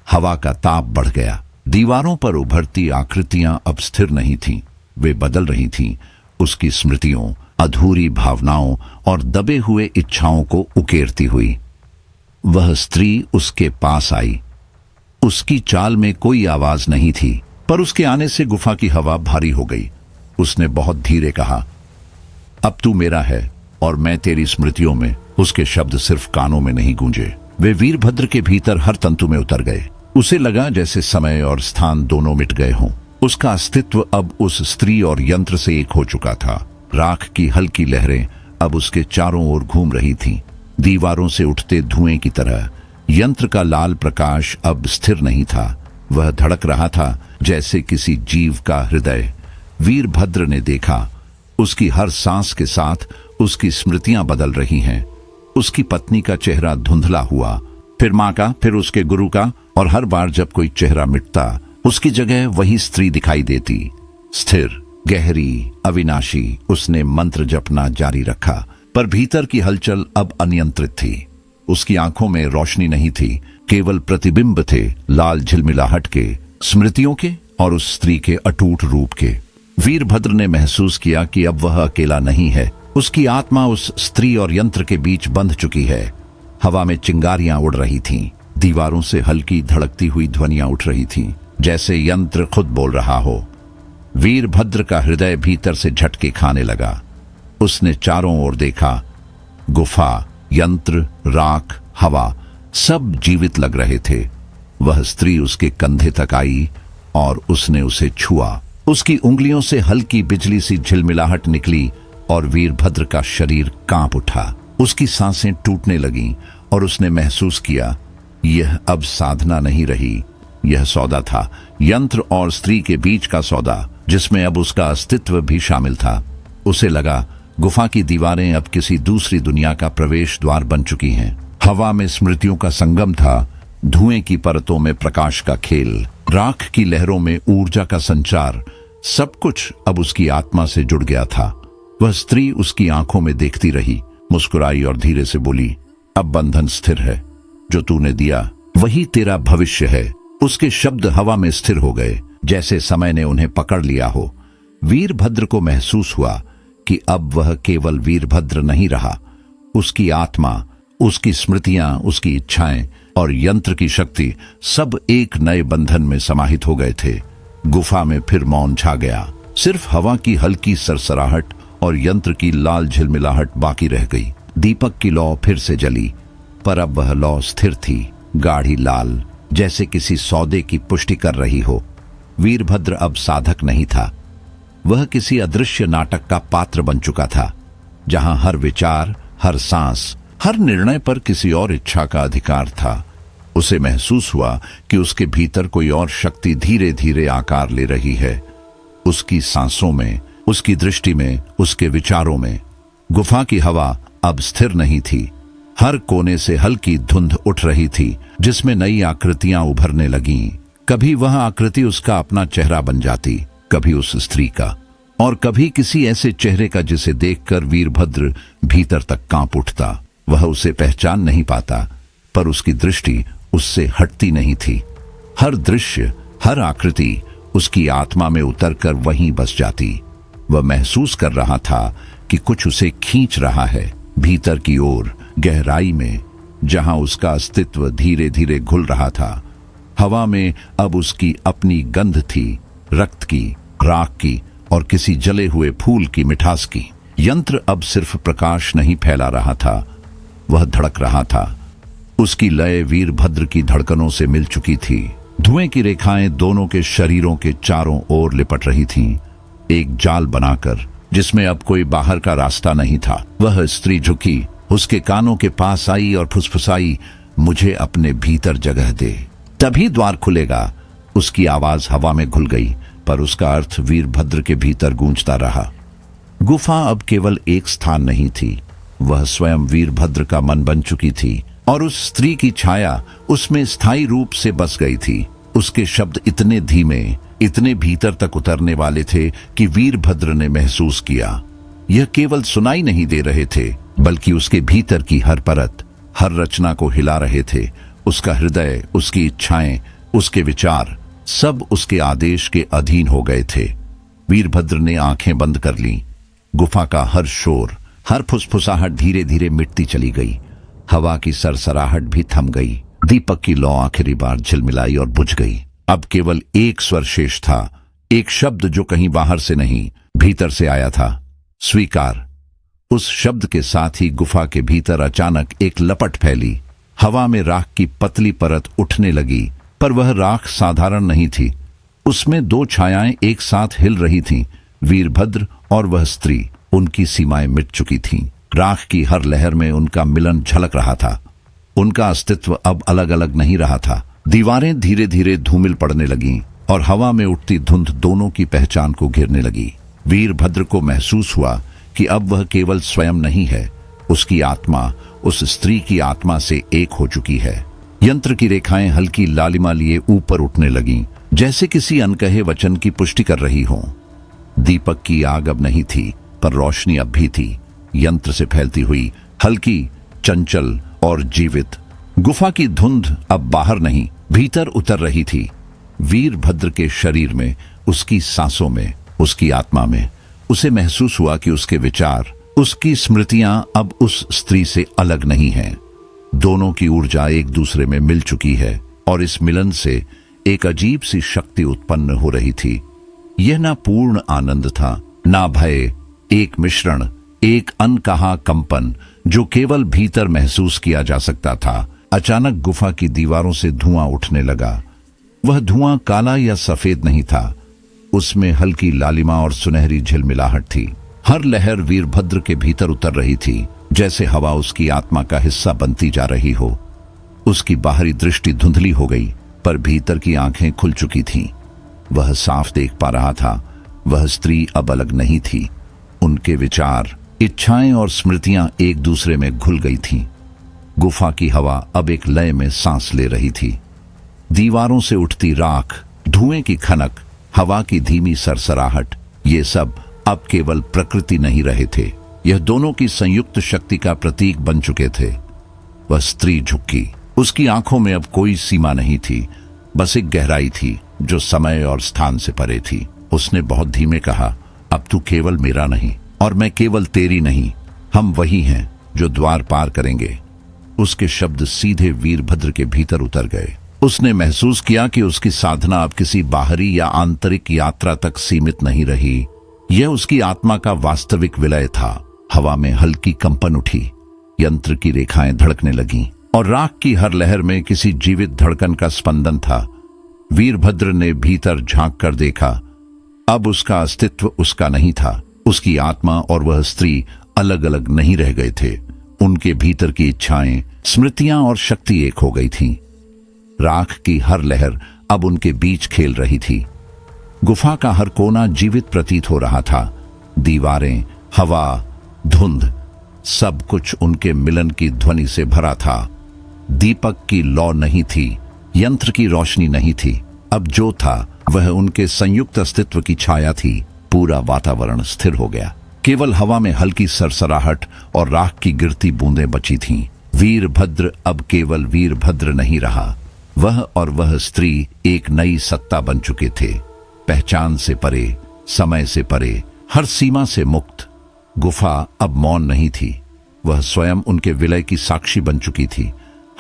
हवा का ताप बढ़ गया। दीवारों पर उभरती आकृतियां अब स्थिर नहीं थीं, वे बदल रही थीं। उसकी स्मृतियों, अधूरी भावनाओं और दबे हुए इच्छाओं को उकेरती हुई। वह स्त्री उसके पास आई। उसकी चाल में कोई आवाज नहीं थी, पर उसके आने से गुफा की हवा भारी हो गई। उसने बहुत धीरे कहा, अब तू मेरा है और मैं तेरी स्मृतियों में। उसके शब्द सिर्फ कानों में नहीं गूंजे, वे वीरभद्र के भीतर हर तंतु में उतर गए। उसे लगा जैसे समय और स्थान दोनों मिट गए हों। उसका अस्तित्व अब उस स्त्री और यंत्र से एक हो चुका था। राख की हल्की लहरें अब उसके चारों ओर घूम रही थीं, दीवारों से उठते धुएं की तरह। यंत्र का लाल प्रकाश अब स्थिर नहीं था, वह धड़क रहा था जैसे किसी जीव का हृदय। वीरभद्र ने देखा, उसकी हर सांस के साथ उसकी स्मृतियां बदल रही हैं। उसकी पत्नी का चेहरा धुंधला हुआ, फिर मां का, फिर उसके गुरु का, और हर बार जब कोई चेहरा मिटता, उसकी जगह वही स्त्री दिखाई देती, स्थिर, गहरी, अविनाशी। उसने मंत्र जपना जारी रखा, पर भीतर की हलचल अब अनियंत्रित थी। उसकी आंखों में रोशनी नहीं थी, केवल प्रतिबिंब थे, लाल झिलमिलाहट के, स्मृतियों के और उस स्त्री के अटूट रूप के। वीरभद्र ने महसूस किया कि अब वह अकेला नहीं है। उसकी आत्मा उस स्त्री और यंत्र के बीच बंध चुकी है। हवा में चिंगारियां उड़ रही थीं, दीवारों से हल्की धड़कती हुई ध्वनियां उठ रही थीं, जैसे यंत्र खुद बोल रहा हो। वीरभद्र का हृदय भीतर से झटके खाने लगा। उसने चारों ओर देखा, गुफा, यंत्र, राख, हवा सब जीवित लग रहे थे। वह स्त्री उसके कंधे तक आई और उसने उसे छुआ। उसकी उंगलियों से हल्की बिजली सी झिलमिलाहट निकली और वीरभद्र का शरीर कांप उठा। उसकी सांसें टूटने लगीं और उसने महसूस किया, यह अब साधना नहीं रही, यह सौदा था, यंत्र और स्त्री के बीच का सौदा, जिसमें अब उसका अस्तित्व भी शामिल था। उसे लगा गुफा की दीवारें अब किसी दूसरी दुनिया का प्रवेश द्वार बन चुकी हैं। हवा में स्मृतियों का संगम था, धुएं की परतों में प्रकाश का खेल, राख की लहरों में ऊर्जा का संचार। सब कुछ अब उसकी आत्मा से जुड़ गया था। वह स्त्री उसकी आंखों में देखती रही, मुस्कुराई और धीरे से बोली, अब बंधन स्थिर है, जो तूने दिया वही तेरा भविष्य है। उसके शब्द हवा में स्थिर हो गए, जैसे समय ने उन्हें पकड़ लिया हो। वीरभद्र को महसूस हुआ कि अब वह केवल वीरभद्र नहीं रहा। उसकी आत्मा, उसकी स्मृतियां, उसकी इच्छाएं और यंत्र की शक्ति सब एक नए बंधन में समाहित हो गए थे। गुफा में फिर मौन छा गया। सिर्फ हवा की हल्की सरसराहट और यंत्र की लाल झिलमिलाहट बाकी रह गई। दीपक की लौ फिर से जली, पर अब वह लौ स्थिर थी, गाढ़ी लाल, जैसे किसी सौदे की पुष्टि कर रही हो। वीरभद्र अब साधक नहीं था, वह किसी अदृश्य नाटक का पात्र बन चुका था, जहां हर विचार, हर सांस, हर निर्णय पर किसी और इच्छा का अधिकार था। उसे महसूस हुआ कि उसके भीतर कोई और शक्ति धीरे धीरे आकार ले रही है, उसकी सांसों में, उसकी दृष्टि में, उसके विचारों में। गुफा की हवा अब स्थिर नहीं थी, हर कोने से हल्की धुंध उठ रही थी, जिसमें नई आकृतियां उभरने लगीं। कभी वह आकृति उसका अपना चेहरा बन जाती, कभी उस स्त्री का, और कभी किसी ऐसे चेहरे का जिसे देखकर वीरभद्र भीतर तक कांप उठता। वह उसे पहचान नहीं पाता, पर उसकी दृष्टि उससे हटती नहीं थी। हर दृश्य, हर आकृति उसकी आत्मा में उतरकर वहीं बस जाती। वह महसूस कर रहा था कि कुछ उसे खींच रहा है, भीतर की ओर, गहराई में, जहां उसका अस्तित्व धीरे धीरे घुल रहा था। हवा में अब उसकी अपनी गंध थी, रक्त की, राख की और किसी जले हुए फूल की मिठास की। यंत्र अब सिर्फ प्रकाश नहीं फैला रहा था, वह धड़क रहा था। उसकी लय वीरभद्र की धड़कनों से मिल चुकी थी। धुएं की रेखाएं दोनों के शरीरों के चारों ओर लिपट रही थीं, एक जाल बनाकर, जिसमें अब कोई बाहर का रास्ता नहीं था। वह स्त्री झुकी, उसके कानों के पास आई और फुसफुसाई, मुझे अपने भीतर जगह दे, तभी द्वार खुलेगा। उसकी आवाज हवा में घुल गई, पर उसका अर्थ वीरभद्र के भीतर गूंजता रहा। गुफा अब केवल एक स्थान नहीं थी, वह स्वयं वीरभद्र का मन बन चुकी थी, और उस स्त्री की छाया उसमें स्थायी रूप से बस गई थी। उसके शब्द इतने धीमे, इतने भीतर तक उतरने वाले थे कि वीरभद्र ने महसूस किया, यह केवल सुनाई नहीं दे रहे थे, बल्कि उसके भीतर की हर परत, हर रचना को हिला रहे थे। उसका हृदय, उसकी इच्छाएं, उसके विचार, सब उसके आदेश के अधीन हो गए थे। वीरभद्र ने आंखें बंद कर लीं। गुफा का हर शोर, हर फुसफुसाहट धीरे धीरे मिटती चली गई। हवा की सरसराहट भी थम गई। दीपक की लौ आखिरी बार झिलमिलाई और बुझ गई। अब केवल एक स्वर शेष था, एक शब्द जो कहीं बाहर से नहीं, भीतर से आया था, स्वीकार। उस शब्द के साथ ही गुफा के भीतर अचानक एक लपट फैली। हवा में राख की पतली परत उठने लगी, पर वह राख साधारण नहीं थी। उसमें दो छायाएं एक साथ हिल रही थीं, वीरभद्र और वह स्त्री। उनकी सीमाएं मिट चुकी थीं। राख की हर लहर में उनका मिलन झलक रहा था। उनका अस्तित्व अब अलग अलग नहीं रहा था। दीवारें धीरे धीरे धूमिल पड़ने लगीं और हवा में उठती धुंध दोनों की पहचान को घेरने लगी। वीरभद्र को महसूस हुआ कि अब वह केवल स्वयं नहीं है, उसकी आत्मा उस स्त्री की आत्मा से एक हो चुकी है। यंत्र की रेखाएं हल्की लालिमा लिए ऊपर उठने लगीं, जैसे किसी अनकहे वचन की पुष्टि कर रही हों। दीपक की आग अब नहीं थी, पर रोशनी अब भी थी, यंत्र से फैलती हुई, हल्की, चंचल और जीवित। गुफा की धुंध अब बाहर नहीं, भीतर उतर रही थी। वीरभद्र के शरीर में, उसकी सांसों में, उसकी आत्मा में। उसे महसूस हुआ कि उसके विचार, उसकी स्मृतियां अब उस स्त्री से अलग नहीं हैं। दोनों की ऊर्जा एक दूसरे में मिल चुकी है और इस मिलन से एक अजीब सी शक्ति उत्पन्न हो रही थी। यह ना पूर्ण आनंद था, ना भय, एक मिश्रण, एक अनकहा कंपन जो केवल भीतर महसूस किया जा सकता था। अचानक गुफा की दीवारों से धुआं उठने लगा। वह धुआं काला या सफेद नहीं था, उसमें हल्की लालिमा और सुनहरी झिलमिलाहट थी। हर लहर वीरभद्र के भीतर उतर रही थी, जैसे हवा उसकी आत्मा का हिस्सा बनती जा रही हो। उसकी बाहरी दृष्टि धुंधली हो गई, पर भीतर की आंखें खुल चुकी थीं। वह साफ देख पा रहा था, वह स्त्री अब अलग नहीं थी। उनके विचार, इच्छाएं और स्मृतियां एक दूसरे में घुल गई थीं। गुफा की हवा अब एक लय में सांस ले रही थी। दीवारों से उठती राख, धुएं की खनक, हवा की धीमी सरसराहट, ये सब अब केवल प्रकृति नहीं रहे थे, यह दोनों की संयुक्त शक्ति का प्रतीक बन चुके थे। वह स्त्री झुकी, उसकी आंखों में अब कोई सीमा नहीं थी, बस एक गहराई थी जो समय और स्थान से परे थी। उसने बहुत धीमे कहा, अब तू केवल मेरा नहीं और मैं केवल तेरी नहीं, हम वही हैं जो द्वार पार करेंगे। उसके शब्द सीधे वीरभद्र के भीतर उतर गए। उसने महसूस किया कि उसकी साधना अब किसी बाहरी या आंतरिक यात्रा तक सीमित नहीं रही। यह उसकी आत्मा का वास्तविक विलय था। हवा में हल्की कंपन उठी, यंत्र की रेखाएं धड़कने लगीं और राख की हर लहर में किसी जीवित धड़कन का स्पंदन था। वीरभद्र ने भीतर झांक कर देखा। अब उसका अस्तित्व उसका नहीं था। उसकी आत्मा और वह स्त्री अलग अलग नहीं रह गए थे। उनके भीतर की इच्छाएं, स्मृतियां और शक्ति एक हो गई थीं। राख की हर लहर अब उनके बीच खेल रही थी। गुफा का हर कोना जीवित प्रतीत हो रहा था। दीवारें, हवा, धुंध, सब कुछ उनके मिलन की ध्वनि से भरा था। दीपक की लौ नहीं थी, यंत्र की रोशनी नहीं थी। अब जो था वह उनके संयुक्त अस्तित्व की छाया थी। पूरा वातावरण स्थिर हो गया। केवल हवा में हल्की सरसराहट और राख की गिरती बूंदें बची थीं। वीरभद्र अब केवल वीरभद्र नहीं रहा। वह और वह स्त्री एक नई सत्ता बन चुके थे। पहचान से परे, समय से परे, हर सीमा से मुक्त। गुफा अब मौन नहीं थी। वह स्वयं उनके विलय की साक्षी बन चुकी थी।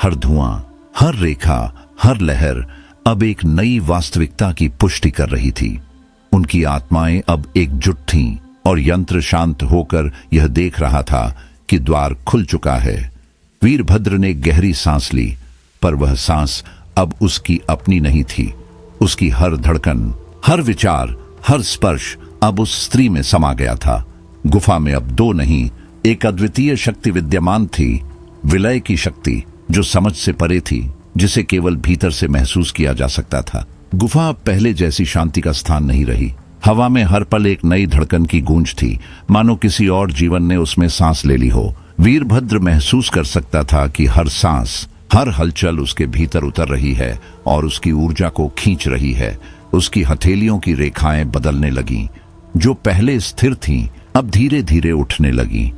हर धुआं, हर रेखा, हर लहर अब एक नई वास्तविकता की पुष्टि कर रही थी। उनकी आत्माएं अब एकजुट थीं और यंत्र शांत होकर यह देख रहा था कि द्वार खुल चुका है। वीरभद्र ने गहरी सांस ली, पर वह सांस अब उसकी अपनी नहीं थी। उसकी हर धड़कन, हर विचार, हर स्पर्श अब उस स्त्री में समा गया था। गुफा में अब दो नहीं, एक अद्वितीय शक्ति विद्यमान थी। विलय की शक्ति जो समझ से परे थी, जिसे केवल भीतर से महसूस किया जा सकता था। गुफा अब पहले जैसी शांति का स्थान नहीं रही। हवा में हर पल एक नई धड़कन की गूंज थी, मानो किसी और जीवन ने उसमें सांस ले ली हो। वीरभद्र महसूस कर सकता था कि हर सांस, हर हलचल उसके भीतर उतर रही है और उसकी ऊर्जा को खींच रही है। उसकी हथेलियों की रेखाएं बदलने लगीं। जो पहले स्थिर थीं, अब धीरे धीरे उठने लगीं।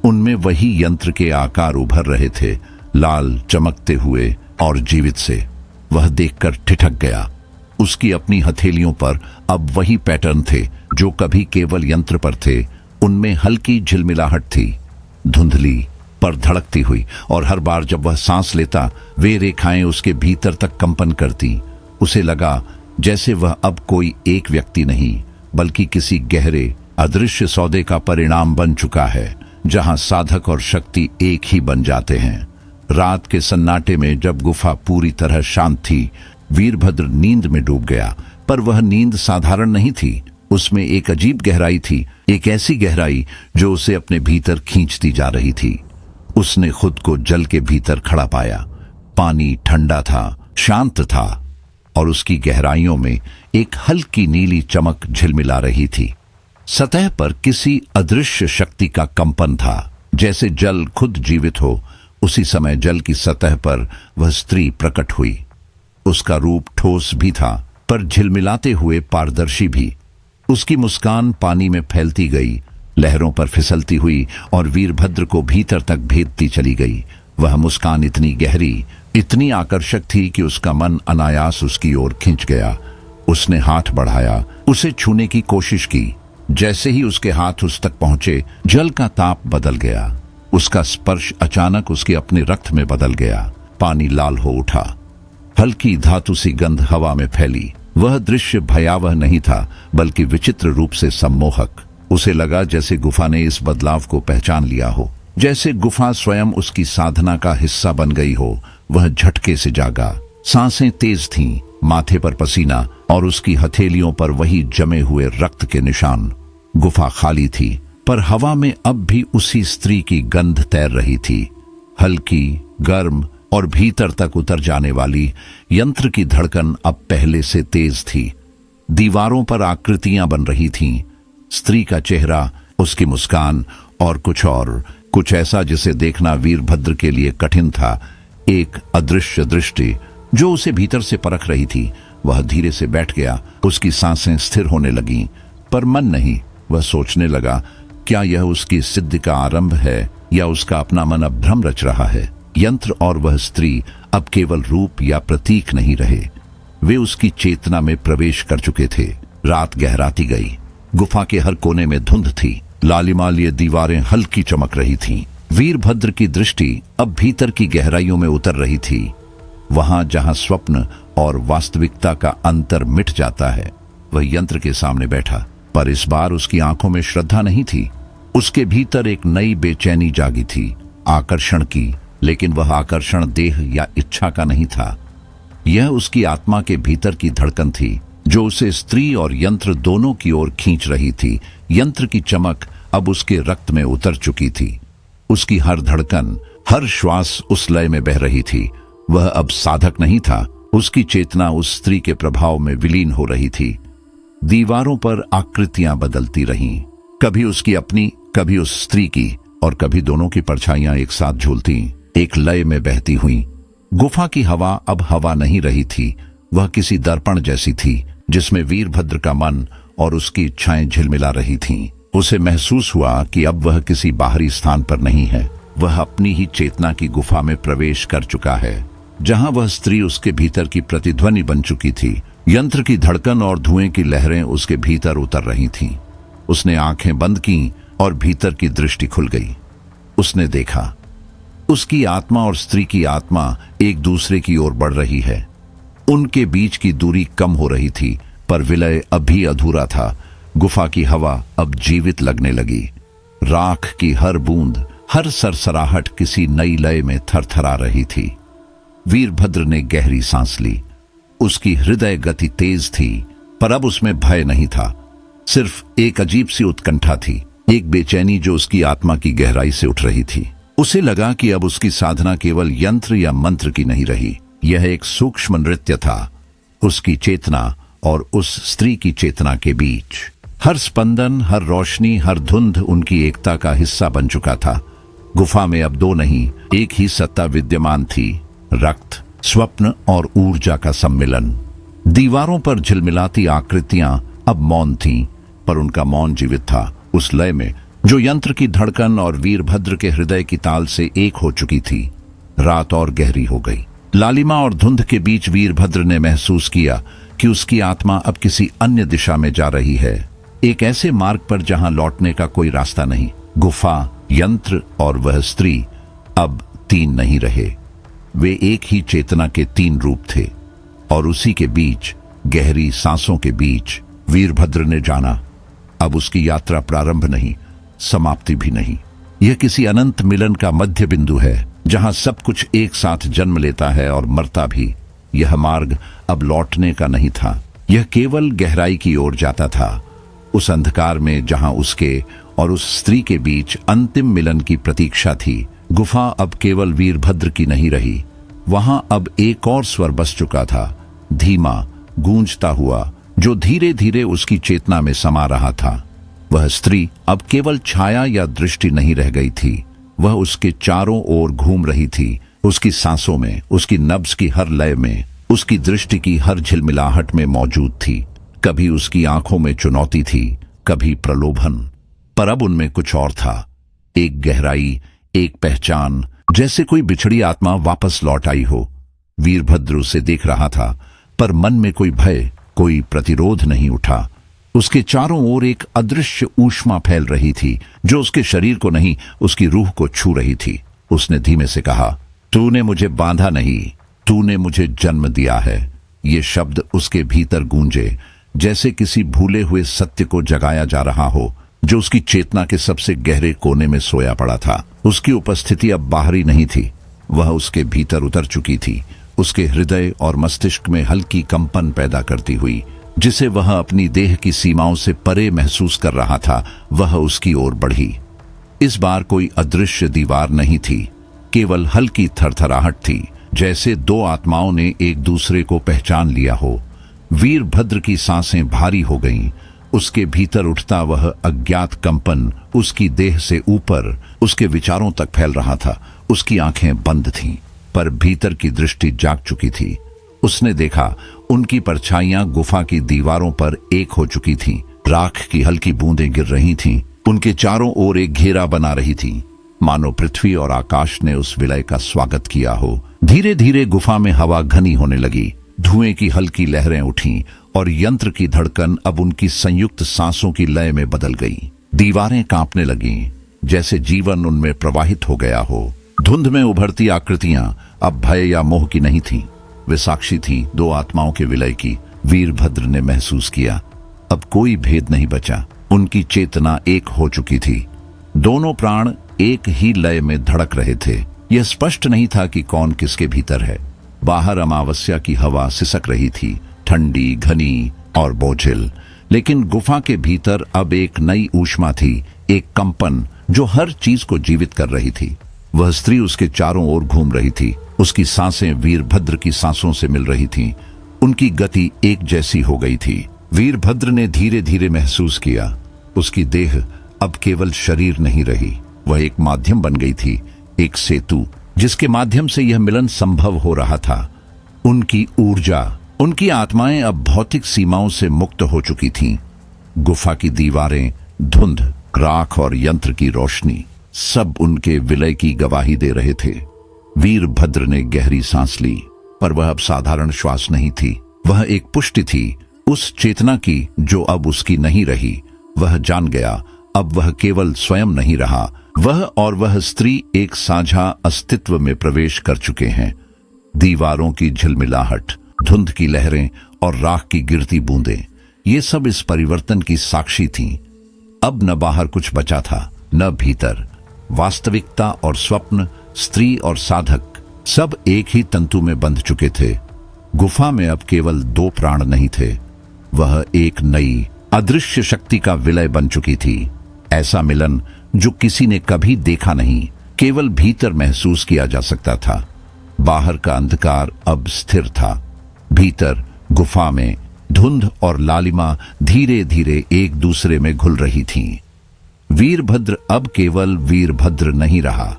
उनमें वही यंत्र के आकार उभर रहे थे, लाल, चमकते हुए और जीवित से। वह देखकर ठिठक गया। उसकी अपनी हथेलियों पर अब वही पैटर्न थे जो कभी केवल यंत्र पर थे। उनमें हल्की झिलमिलाहट थी, धुंधली पर धड़कती हुई, और हर बार जब वह सांस लेता वे रेखाएं उसके भीतर तक कंपन करती। उसे लगा जैसे वह अब कोई एक व्यक्ति नहीं, बल्कि किसी गहरे, अदृश्य सौदे का परिणाम बन चुका है, जहां साधक और शक्ति एक ही बन जाते हैं। रात के सन्नाटे में जब गुफा पूरी तरह शांत थी, वीरभद्र नींद में डूब गया। पर वह नींद साधारण नहीं थी। उसमें एक अजीब गहराई थी, एक ऐसी गहराई जो उसे अपने भीतर खींचती जा रही थी। उसने खुद को जल के भीतर खड़ा पाया। पानी ठंडा था, शांत था, और उसकी गहराइयों में एक हल्की नीली चमक झिलमिला रही थी। सतह पर किसी अदृश्य शक्ति का कंपन था, जैसे जल खुद जीवित हो। उसी समय जल की सतह पर वह स्त्री प्रकट हुई। उसका रूप ठोस भी था, पर झिलमिलाते हुए पारदर्शी भी। उसकी मुस्कान पानी में फैलती गई, लहरों पर फिसलती हुई और वीरभद्र को भीतर तक भेदती चली गई। वह मुस्कान इतनी गहरी, इतनी आकर्षक थी कि उसका मन अनायास उसकी ओर खिंच गया। उसने हाथ बढ़ाया, उसे छूने की कोशिश की। जैसे ही उसके हाथ उस तक पहुंचे, जल का ताप बदल गया। उसका स्पर्श अचानक उसके अपने रक्त में बदल गया। पानी लाल हो उठा, हल्की धातु सी गंध हवा में फैली। वह दृश्य भयावह नहीं था, बल्कि विचित्र रूप से सम्मोहक। उसे लगा जैसे गुफा ने इस बदलाव को पहचान लिया हो, जैसे गुफा स्वयं उसकी साधना का हिस्सा बन गई हो। वह झटके से जागा। सांसें तेज थीं, माथे पर पसीना और उसकी हथेलियों पर वही जमे हुए रक्त के निशान। गुफा खाली थी, पर हवा में अब भी उसी स्त्री की गंध तैर रही थी, हल्की, गर्म और भीतर तक उतर जाने वाली। यंत्र की धड़कन अब पहले से तेज थी। दीवारों पर आकृतियां बन रही थीं, स्त्री का चेहरा, उसकी मुस्कान और कुछ ऐसा जिसे देखना वीरभद्र के लिए कठिन था। एक अदृश्य दृष्टि जो उसे भीतर से परख रही थी। वह धीरे से बैठ गया। उसकी सांसें स्थिर होने लगीं, पर मन नहीं। वह सोचने लगा, क्या यह उसकी सिद्धि का आरंभ है या उसका अपना मन अब भ्रम रच रहा है। यंत्र और वह स्त्री अब केवल रूप या प्रतीक नहीं रहे, वे उसकी चेतना में प्रवेश कर चुके थे। रात गहराती गई। गुफा के हर कोने में धुंध थी। लालिमालिय दीवारें हल्की चमक रही थीं। वीरभद्र की दृष्टि अब भीतर की गहराइयों में उतर रही थी, वहां जहां स्वप्न और वास्तविकता का अंतर मिट जाता है। वह यंत्र के सामने बैठा, पर इस बार उसकी आंखों में श्रद्धा नहीं थी। उसके भीतर एक नई बेचैनी जागी थी, आकर्षण की, लेकिन वह आकर्षण देह या इच्छा का नहीं था। यह उसकी आत्मा के भीतर की धड़कन थी, जो उसे स्त्री और यंत्र दोनों की ओर खींच रही थी। यंत्र की चमक अब उसके रक्त में उतर चुकी थी। उसकी हर धड़कन, हर श्वास उस लय में बह रही थी। वह अब साधक नहीं था, उसकी चेतना उस स्त्री के प्रभाव में विलीन हो रही थी। दीवारों पर आकृतियां बदलती रहीं, कभी उसकी अपनी, कभी उस स्त्री की, और कभी दोनों की परछाइयां एक साथ झूलती, एक लय में बहती हुई। गुफा की हवा अब हवा नहीं रही थी, वह किसी दर्पण जैसी थी जिसमें वीरभद्र का मन और उसकी इच्छाएं झिलमिला रही थीं। उसे महसूस हुआ कि अब वह किसी बाहरी स्थान पर नहीं है, वह अपनी ही चेतना की गुफा में प्रवेश कर चुका है, जहां वह स्त्री उसके भीतर की प्रतिध्वनि बन चुकी थी। यंत्र की धड़कन और धुएं की लहरें उसके भीतर उतर रही थीं। उसने आंखें बंद की और भीतर की दृष्टि खुल गई। उसने देखा, उसकी आत्मा और स्त्री की आत्मा एक दूसरे की ओर बढ़ रही है। उनके बीच की दूरी कम हो रही थी, पर विलय अभी अधूरा था। गुफा की हवा अब जीवित लगने लगी। राख की हर बूंद, हर सरसराहट किसी नई लय में थरथरा रही थी। वीरभद्र ने गहरी सांस ली। उसकी हृदय गति तेज थी, पर अब उसमें भय नहीं था, सिर्फ एक अजीब सी उत्कंठा थी, एक बेचैनी जो उसकी आत्मा की गहराई से उठ रही थी। उसे लगा कि अब उसकी साधना केवल यंत्र या मंत्र की नहीं रही, यह एक सूक्ष्म नृत्य था, उसकी चेतना और उस स्त्री की चेतना के बीच। हर स्पंदन, हर रोशनी, हर धुंध उनकी एकता का हिस्सा बन चुका था। गुफा में अब दो नहीं, एक ही सत्ता विद्यमान थी, रक्त, स्वप्न और ऊर्जा का सम्मिलन। दीवारों पर झिलमिलाती आकृतियां अब मौन थीं, पर उनका मौन जीवित था, उस लय में जो यंत्र की धड़कन और वीरभद्र के हृदय की ताल से एक हो चुकी थी। रात और गहरी हो गई। लालिमा और धुंध के बीच वीरभद्र ने महसूस किया कि उसकी आत्मा अब किसी अन्य दिशा में जा रही है, एक ऐसे मार्ग पर जहां लौटने का कोई रास्ता नहीं। गुफा, यंत्र और वह स्त्री अब तीन नहीं रहे, वे एक ही चेतना के तीन रूप थे। और उसी के बीच, गहरी सांसों के बीच, वीरभद्र ने जाना, अब उसकी यात्रा प्रारंभ नहीं, समाप्ति भी नहीं। यह किसी अनंत मिलन का मध्य बिंदु है, जहां सब कुछ एक साथ जन्म लेता है और मरता भी। यह मार्ग अब लौटने का नहीं था, यह केवल गहराई की ओर जाता था, उस अंधकार में जहां उसके और उस स्त्री के बीच अंतिम मिलन की प्रतीक्षा थी। गुफा अब केवल वीरभद्र की नहीं रही, वहां अब एक और स्वर बस चुका था, धीमा, गूंजता हुआ, जो धीरे धीरे उसकी चेतना में समा रहा था। वह स्त्री अब केवल छाया या दृष्टि नहीं रह गई थी, वह उसके चारों ओर घूम रही थी, उसकी सांसों में, उसकी नब्ज की हर लय में, उसकी दृष्टि की हर झिलमिलाहट में मौजूद थी। कभी उसकी आंखों में चुनौती थी, कभी प्रलोभन, पर अब उनमें कुछ और था, एक गहराई, एक पहचान, जैसे कोई बिछड़ी आत्मा वापस लौट आई हो। वीरभद्र उसे देख रहा था, पर मन में कोई भय, कोई प्रतिरोध नहीं उठा। उसके चारों ओर एक अदृश्य ऊष्मा फैल रही थी, जो उसके शरीर को नहीं, उसकी रूह को छू रही थी। उसने धीमे से कहा, तूने मुझे बांधा नहीं, तूने मुझे जन्म दिया है। ये शब्द उसके भीतर गूंजे, जैसे किसी भूले हुए सत्य को जगाया जा रहा हो, जो उसकी चेतना के सबसे गहरे कोने में सोया पड़ा था। उसकी उपस्थिति अब बाहरी नहीं थी, वह उसके भीतर उतर चुकी थी, उसके हृदय और मस्तिष्क में हल्की कंपन पैदा करती हुई, जिसे वह अपनी देह की सीमाओं से परे महसूस कर रहा था। वह उसकी ओर बढ़ी। इस बार कोई अदृश्य दीवार नहीं थी, केवल हल्की थरथराहट थी, जैसे दो आत्माओं ने एक दूसरे को पहचान लिया हो। वीरभद्र की सांसें भारी हो गईं, उसके भीतर उठता वह अज्ञात कंपन उसकी देह से ऊपर, उसके विचारों तक फैल रहा था। उसकी आंखें बंद थीं, पर भीतर की दृष्टि जाग चुकी थी। उसने देखा, उनकी परछाइयां गुफा की दीवारों पर एक हो चुकी थीं, राख की हल्की बूंदें गिर रही थीं, उनके चारों ओर एक घेरा बना रही थी, मानो पृथ्वी और आकाश ने उस विलय का स्वागत किया हो। धीरे धीरे गुफा में हवा घनी होने लगी, धुएं की हल्की लहरें उठीं और यंत्र की धड़कन अब उनकी संयुक्त सांसों की लय में बदल गई। दीवारें कांपने लगीं, जैसे जीवन उनमें प्रवाहित हो गया हो। धुंध में उभरती आकृतियां अब भय या मोह की नहीं थीं, वे साक्षी थीं दो आत्माओं के विलय की। वीरभद्र ने महसूस किया, अब कोई भेद नहीं बचा। उनकी चेतना एक हो चुकी थी, दोनों प्राण एक ही लय में धड़क रहे थे। यह स्पष्ट नहीं था कि कौन किसके भीतर है। बाहर अमावस्या की हवा सिसक रही थी, ठंडी, घनी और बोझिल, लेकिन गुफा के भीतर अब एक नई ऊष्मा थी, एक कंपन जो हर चीज को जीवित कर रही थी। वह स्त्री उसके चारों ओर घूम रही थी, उसकी सांसें वीरभद्र की सांसों से मिल रही थीं, उनकी गति एक जैसी हो गई थी। वीरभद्र ने धीरे धीरे महसूस किया, उसकी देह अब केवल शरीर नहीं रही, वह एक माध्यम बन गई थी, एक सेतु जिसके माध्यम से यह मिलन संभव हो रहा था। उनकी ऊर्जा, उनकी आत्माएं अब भौतिक सीमाओं से मुक्त हो चुकी थीं। गुफा की दीवारें, धुंध, राख और यंत्र की रोशनी सब उनके विलय की गवाही दे रहे थे। वीरभद्र ने गहरी सांस ली, पर वह अब साधारण श्वास नहीं थी, वह एक पुष्टि थी उस चेतना की जो अब उसकी नहीं रही। वह जान गया, अब वह केवल स्वयं नहीं रहा, वह और वह स्त्री एक साझा अस्तित्व में प्रवेश कर चुके हैं। दीवारों की झिलमिलाहट, धुंध की लहरें और राख की गिरती बूंदें, ये सब इस परिवर्तन की साक्षी थीं। अब न बाहर कुछ बचा था, न भीतर। वास्तविकता और स्वप्न, स्त्री और साधक, सब एक ही तंतु में बंध चुके थे। गुफा में अब केवल दो प्राण नहीं थे, वह एक नई अदृश्य शक्ति का विलय बन चुकी थी। ऐसा मिलन जो किसी ने कभी देखा नहीं, केवल भीतर महसूस किया जा सकता था। बाहर का अंधकार अब स्थिर था, भीतर गुफा में धुंध और लालिमा धीरे धीरे एक दूसरे में घुल रही थीं। वीरभद्र अब केवल वीरभद्र नहीं रहा,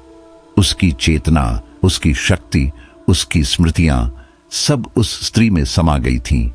उसकी चेतना, उसकी शक्ति, उसकी स्मृतियां सब उस स्त्री में समा गई थीं।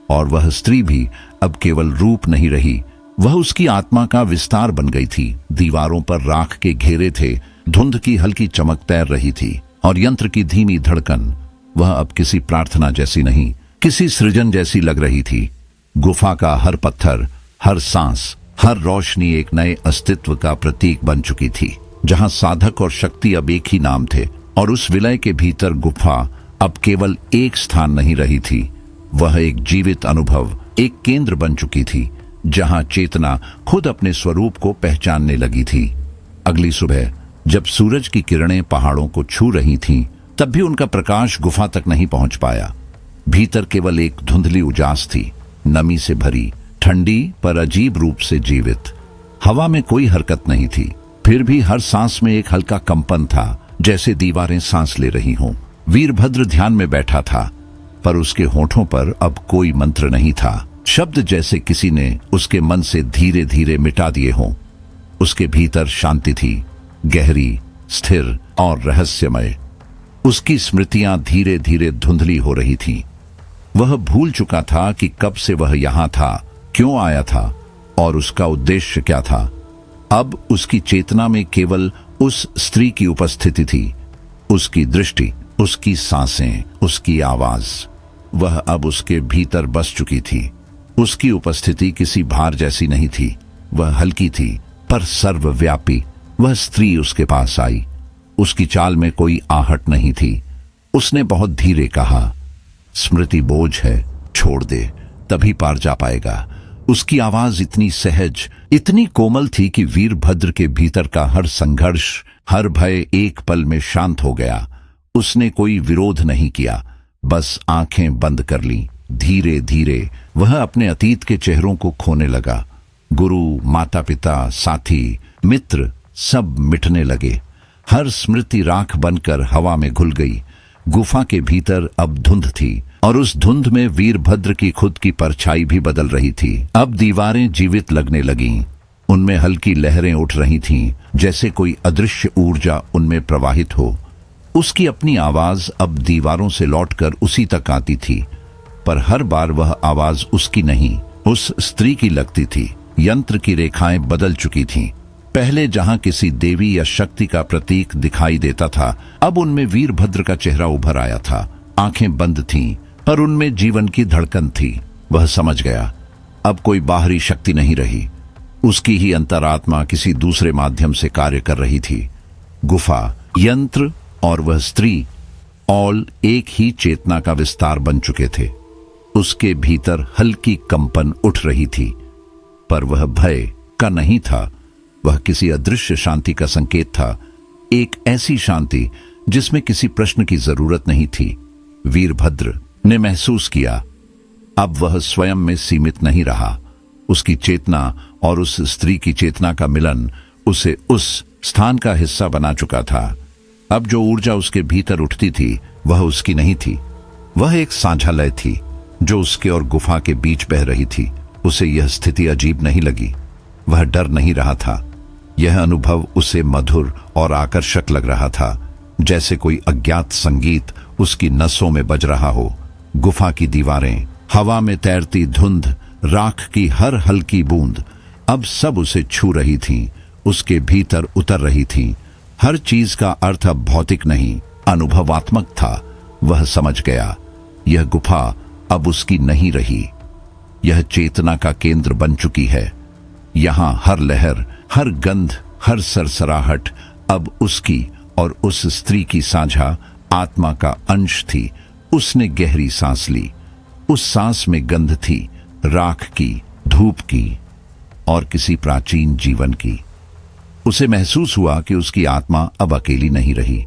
और वह स्त्री भी अब केवल रूप नहीं रही, वह उसकी आत्मा का विस्तार बन गई थी। दीवारों पर राख के घेरे थे, धुंध की हल्की चमक तैर रही थी और यंत्र की धीमी धड़कन, वह अब किसी प्रार्थना जैसी नहीं, किसी सृजन जैसी लग रही थी। गुफा का हर पत्थर, हर सांस, हर रोशनी एक नए अस्तित्व का प्रतीक बन चुकी थी, जहां साधक और शक्ति अब एक ही नाम थे। और उस विलय के भीतर गुफा अब केवल एक स्थान नहीं रही थी, वह एक जीवित अनुभव, एक केंद्र बन चुकी थी, जहां चेतना खुद अपने स्वरूप को पहचानने लगी थी। अगली सुबह जब सूरज की किरणें पहाड़ों को छू रही थीं, तब भी उनका प्रकाश गुफा तक नहीं पहुंच पाया। भीतर केवल एक धुंधली उजास थी, नमी से भरी, ठंडी पर अजीब रूप से जीवित। हवा में कोई हरकत नहीं थी, फिर भी हर सांस में एक हल्का कंपन था, जैसे दीवारें सांस ले रही हों। वीरभद्र ध्यान में बैठा था, पर उसके होठों पर अब कोई मंत्र नहीं था। शब्द जैसे किसी ने उसके मन से धीरे धीरे मिटा दिए हों। उसके भीतर शांति थी, गहरी, स्थिर और रहस्यमय। उसकी स्मृतियां धीरे धीरे धुंधली हो रही थीं। वह भूल चुका था कि कब से वह यहां था, क्यों आया था और उसका उद्देश्य क्या था। अब उसकी चेतना में केवल उस स्त्री की उपस्थिति थी, उसकी दृष्टि, उसकी सांसें, उसकी आवाज। वह अब उसके भीतर बस चुकी थी। उसकी उपस्थिति किसी भार जैसी नहीं थी, वह हल्की थी पर सर्वव्यापी। वह स्त्री उसके पास आई, उसकी चाल में कोई आहट नहीं थी। उसने बहुत धीरे कहा, स्मृति बोझ है, छोड़ दे, तभी पार जा पाएगा। उसकी आवाज इतनी सहज, इतनी कोमल थी कि वीरभद्र के भीतर का हर संघर्ष, हर भय एक पल में शांत हो गया। उसने कोई विरोध नहीं किया, बस आंखें बंद कर ली। धीरे धीरे वह अपने अतीत के चेहरों को खोने लगा। गुरु, माता पिता, साथी, मित्र सब मिटने लगे। हर स्मृति राख बनकर हवा में घुल गई। गुफा के भीतर अब धुंध थी और उस धुंध में वीरभद्र की खुद की परछाई भी बदल रही थी। अब दीवारें जीवित लगने लगीं, उनमें हल्की लहरें उठ रही थीं, जैसे कोई अदृश्य ऊर्जा उनमें प्रवाहित हो। उसकी अपनी आवाज अब दीवारों से लौटकर उसी तक आती थी, पर हर बार वह आवाज उसकी नहीं, उस स्त्री की लगती थी। यंत्र की रेखाएं बदल चुकी थीं। पहले जहां किसी देवी या शक्ति का प्रतीक दिखाई देता था, अब उनमें वीरभद्र का चेहरा उभर आया था। आंखें बंद थीं, पर उनमें जीवन की धड़कन थी। वह समझ गया, अब कोई बाहरी शक्ति नहीं रही, उसकी ही अंतरात्मा किसी दूसरे माध्यम से कार्य कर रही थी। गुफा, यंत्र और वह स्त्री ऑल एक ही चेतना का विस्तार बन चुके थे। उसके भीतर हल्की कंपन उठ रही थी, पर वह भय का नहीं था। वह किसी अदृश्य शांति का संकेत था, एक ऐसी शांति जिसमें किसी प्रश्न की जरूरत नहीं थी। वीरभद्र ने महसूस किया, अब वह स्वयं में सीमित नहीं रहा। उसकी चेतना और उस स्त्री की चेतना का मिलन उसे उस स्थान का हिस्सा बना चुका था। अब जो ऊर्जा उसके भीतर उठती थी वह उसकी नहीं थी, वह एक साझा लय थी जो उसके और गुफा के बीच बह रही थी। उसे यह स्थिति अजीब नहीं लगी, वह डर नहीं रहा था। यह अनुभव उसे मधुर और आकर्षक लग रहा था, जैसे कोई अज्ञात संगीत उसकी नसों में बज रहा हो। गुफा की दीवारें, हवा में तैरती धुंध, राख की हर हल्की बूंद अब सब उसे छू रही थीं, उसके भीतर उतर रही थीं। हर चीज का अर्थ अब भौतिक नहीं, अनुभवात्मक था। वह समझ गया, यह गुफा अब उसकी नहीं रही, यह चेतना का केंद्र बन चुकी है। यहां हर लहर, हर गंध, हर सरसराहट अब उसकी और उस स्त्री की साझा आत्मा का अंश थी। उसने गहरी सांस ली। उस सांस में गंध थी, राख की, धूप की और किसी प्राचीन जीवन की। उसे महसूस हुआ कि उसकी आत्मा अब अकेली नहीं रही,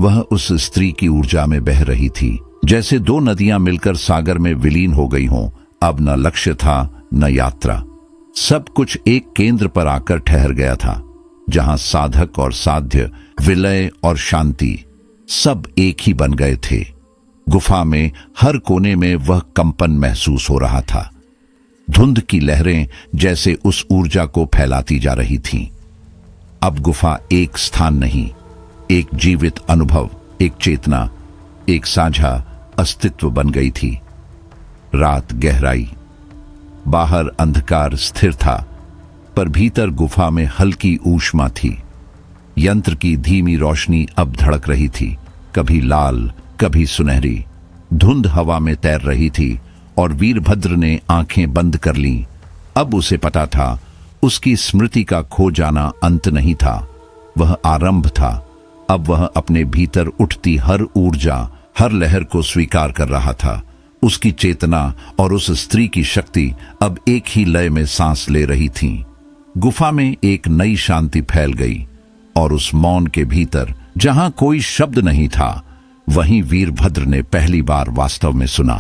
वह उस स्त्री की ऊर्जा में बह रही थी, जैसे दो नदियां मिलकर सागर में विलीन हो गई हों। अब न लक्ष्य था न यात्रा, सब कुछ एक केंद्र पर आकर ठहर गया था, जहां साधक और साध्य, विलय और शांति सब एक ही बन गए थे। गुफा में हर कोने में वह कंपन महसूस हो रहा था। धुंध की लहरें जैसे उस ऊर्जा को फैलाती जा रही थीं। अब गुफा एक स्थान नहीं, एक जीवित अनुभव, एक चेतना, एक साझा अस्तित्व बन गई थी। रात गहराई, बाहर अंधकार स्थिर था, पर भीतर गुफा में हल्की ऊष्मा थी। यंत्र की धीमी रोशनी अब धड़क रही थी, कभी लाल, कभी सुनहरी। धुंध हवा में तैर रही थी और वीरभद्र ने आंखें बंद कर लीं। अब उसे पता था, उसकी स्मृति का खो जाना अंत नहीं था, वह आरंभ था। अब वह अपने भीतर उठती हर ऊर्जा, हर लहर को स्वीकार कर रहा था। उसकी चेतना और उस स्त्री की शक्ति अब एक ही लय में सांस ले रही थीं। गुफा में एक नई शांति फैल गई और उस मौन के भीतर, जहां कोई शब्द नहीं था, वहीं वीरभद्र ने पहली बार वास्तव में सुना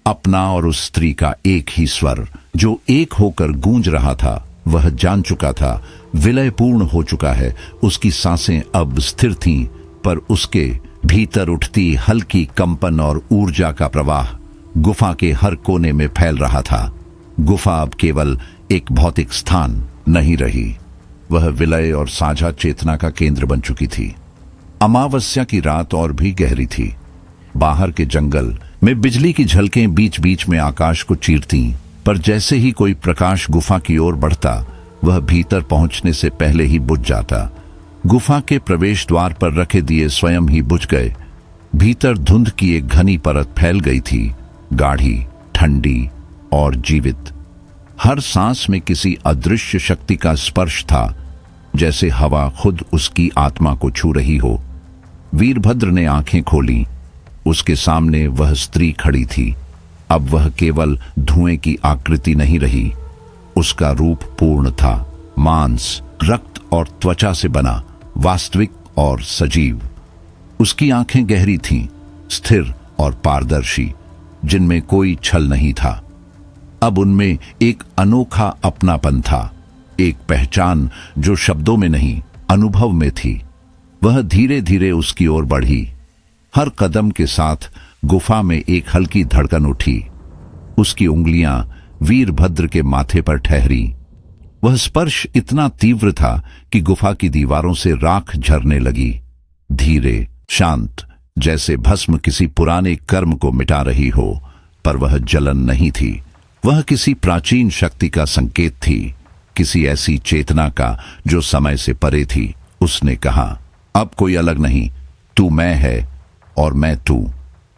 अपना और उस स्त्री का एक ही स्वर, जो एक होकर गूंज रहा था। वह जान चुका था, विलय पूर्ण हो चुका है। उसकी सांसें अब स्थिर थीं, पर उसके भीतर उठती हल्की कंपन और ऊर्जा का प्रवाह गुफा के हर कोने में फैल रहा था। गुफा अब केवल एक भौतिक स्थान नहीं रही, वह विलय और साझा चेतना का केंद्र बन चुकी थी। अमावस्या की रात और भी गहरी थी। बाहर के जंगल में बिजली की झलकें बीच बीच में आकाश को चीरती, पर जैसे ही कोई प्रकाश गुफा की ओर बढ़ता, वह भीतर पहुंचने से पहले ही बुझ जाता। गुफा के प्रवेश द्वार पर रखे दिए स्वयं ही बुझ गए। भीतर धुंध की एक घनी परत फैल गई थी, गाढ़ी, ठंडी और जीवित। हर सांस में किसी अदृश्य शक्ति का स्पर्श था, जैसे हवा खुद उसकी आत्मा को छू रही हो। वीरभद्र ने आंखें खोली। उसके सामने वह स्त्री खड़ी थी। अब वह केवल धुएं की आकृति नहीं रही, उसका रूप पूर्ण था, मांस, रक्त और त्वचा से बना, वास्तविक और सजीव। उसकी आंखें गहरी थीं, स्थिर और पारदर्शी, जिनमें कोई छल नहीं था। अब उनमें एक अनोखा अपनापन था, एक पहचान जो शब्दों में नहीं, अनुभव में थी। वह धीरे धीरे उसकी ओर बढ़ी। हर कदम के साथ गुफा में एक हल्की धड़कन उठी। उसकी उंगलियां वीरभद्र के माथे पर ठहरी। वह स्पर्श इतना तीव्र था कि गुफा की दीवारों से राख झरने लगी, धीरे, शांत, जैसे भस्म किसी पुराने कर्म को मिटा रही हो। पर वह जलन नहीं थी, वह किसी प्राचीन शक्ति का संकेत थी, किसी ऐसी चेतना का जो समय से परे थी। उसने कहा, अब कोई अलग नहीं, तू मैं है और मैं तू।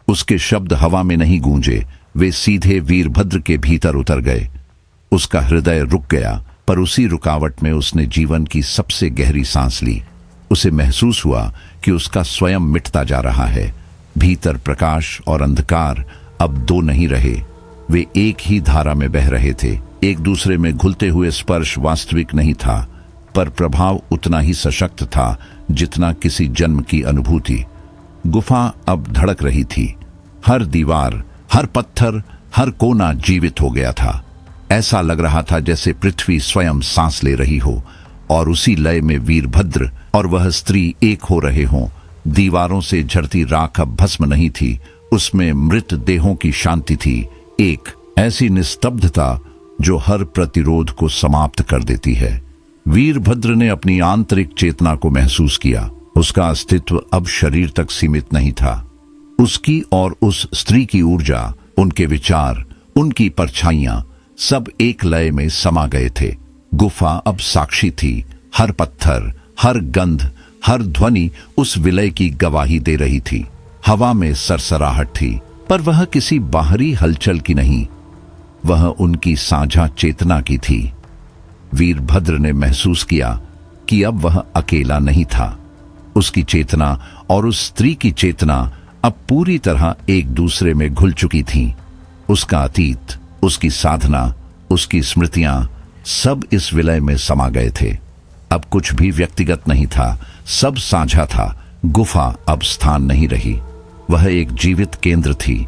उसके शब्द हवा में नहीं गूंजे, वे सीधे वीरभद्र के भीतर उतर गए। उसका हृदय रुक गया, पर उसी रुकावट में उसने जीवन की सबसे गहरी सांस ली। उसे महसूस हुआ कि उसका स्वयं मिटता जा रहा है। भीतर प्रकाश और अंधकार अब दो नहीं रहे, वे एक ही धारा में बह रहे थे। एक दूसरे में घुलते हुए स्पर्श वास्तविक नहीं था, पर प्रभाव उतना ही सशक्त था जितना किसी जन्म की अनुभूति। गुफा अब धड़क रही थी। हर दीवार, हर पत्थर, हर कोना जीवित हो गया था। ऐसा लग रहा था जैसे पृथ्वी स्वयं सांस ले रही हो और उसी लय में वीरभद्र और वह स्त्री एक हो रहे हों। दीवारों से झड़ती राख अब भस्म नहीं थी, उसमें मृत देहों की शांति थी। एक ऐसी निस्तब्धता जो हर प्रतिरोध को समाप्त कर देती है। वीरभद्र ने अपनी आंतरिक चेतना को महसूस किया। उसका अस्तित्व अब शरीर तक सीमित नहीं था। उसकी और उस स्त्री की ऊर्जा, उनके विचार, उनकी परछाइयां सब एक लय में समा गए थे। गुफा अब साक्षी थी। हर पत्थर, हर गंध, हर ध्वनि उस विलय की गवाही दे रही थी। हवा में सरसराहट थी, पर वह किसी बाहरी हलचल की नहीं, वह उनकी साझा चेतना की थी। वीरभद्र ने महसूस किया कि अब वह अकेला नहीं था। उसकी चेतना और उस स्त्री की चेतना अब पूरी तरह एक दूसरे में घुल चुकी थी। उसका अतीत, उसकी साधना, उसकी स्मृतियां सब इस विलय में समा गए थे। अब कुछ भी व्यक्तिगत नहीं था, सब साझा था। गुफा अब स्थान नहीं रही, वह एक जीवित केंद्र थी।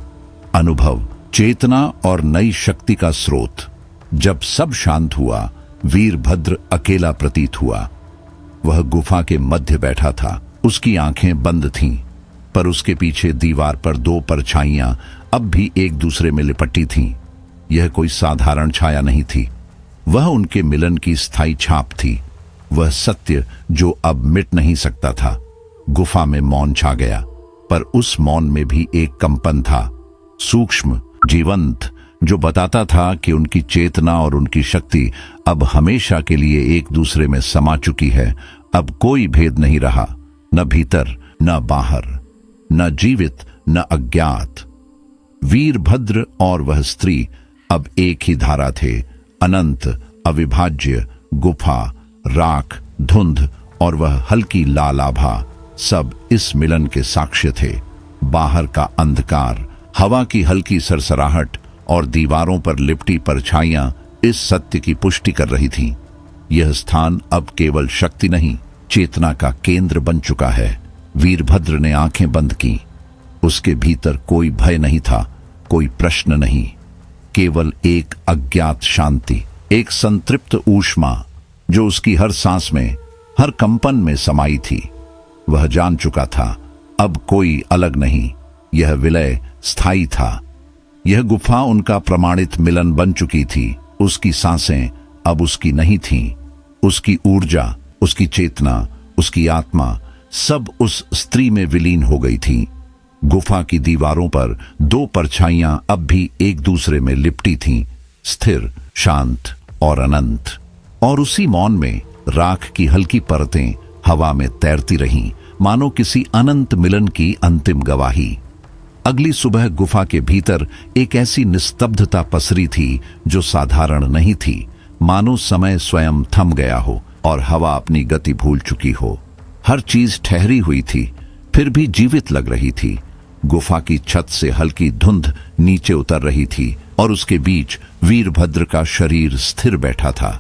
अनुभव, चेतना और नई शक्ति का स्रोत। जब सब शांत हुआ, वीरभद्र अकेला प्रतीत हुआ। वह गुफा के मध्य बैठा था। उसकी आंखें बंद थीं, पर उसके पीछे दीवार पर दो परछाइयां अब भी एक दूसरे में लिपटी थीं। यह कोई साधारण छाया नहीं थी, वह उनके मिलन की स्थायी छाप थी। वह सत्य जो अब मिट नहीं सकता था। गुफा में मौन छा गया, पर उस मौन में भी एक कंपन था, सूक्ष्म, जीवंत, जो बताता था कि उनकी चेतना और उनकी शक्ति अब हमेशा के लिए एक दूसरे में समा चुकी है। अब कोई भेद नहीं रहा, न भीतर न बाहर, न जीवित न अज्ञात। वीरभद्र और वह स्त्री अब एक ही धारा थे। अनंत, अविभाज्य। गुफा, राख, धुंध और वह हल्की लाल आभा सब इस मिलन के साक्ष्य थे। बाहर का अंधकार, हवा की हल्की सरसराहट और दीवारों पर लिपटी परछाइयां इस सत्य की पुष्टि कर रही थीं। यह स्थान अब केवल शक्ति नहीं, चेतना का केंद्र बन चुका है। वीरभद्र ने आंखें बंद की। उसके भीतर कोई भय नहीं था, कोई प्रश्न नहीं, केवल एक अज्ञात शांति, एक संतृप्त ऊष्मा जो उसकी हर सांस में, हर कंपन में समाई थी। वह जान चुका था, अब कोई अलग नहीं, यह विलय स्थायी था। यह गुफा उनका प्रमाणित मिलन बन चुकी थी। उसकी सांसें अब उसकी नहीं थीं। उसकी ऊर्जा, उसकी चेतना, उसकी आत्मा सब उस स्त्री में विलीन हो गई थी। गुफा की दीवारों पर दो परछाइयां अब भी एक दूसरे में लिपटी थीं, स्थिर, शांत और अनंत। और उसी मौन में राख की हल्की परतें हवा में तैरती रहीं, मानो किसी अनंत मिलन की अंतिम गवाही। अगली सुबह गुफा के भीतर एक ऐसी निस्तब्धता पसरी थी जो साधारण नहीं थी, मानो समय स्वयं थम गया हो और हवा अपनी गति भूल चुकी हो। हर चीज ठहरी हुई थी, फिर भी जीवित लग रही थी। गुफा की छत से हल्की धुंध नीचे उतर रही थी और उसके बीच वीरभद्र का शरीर स्थिर बैठा था।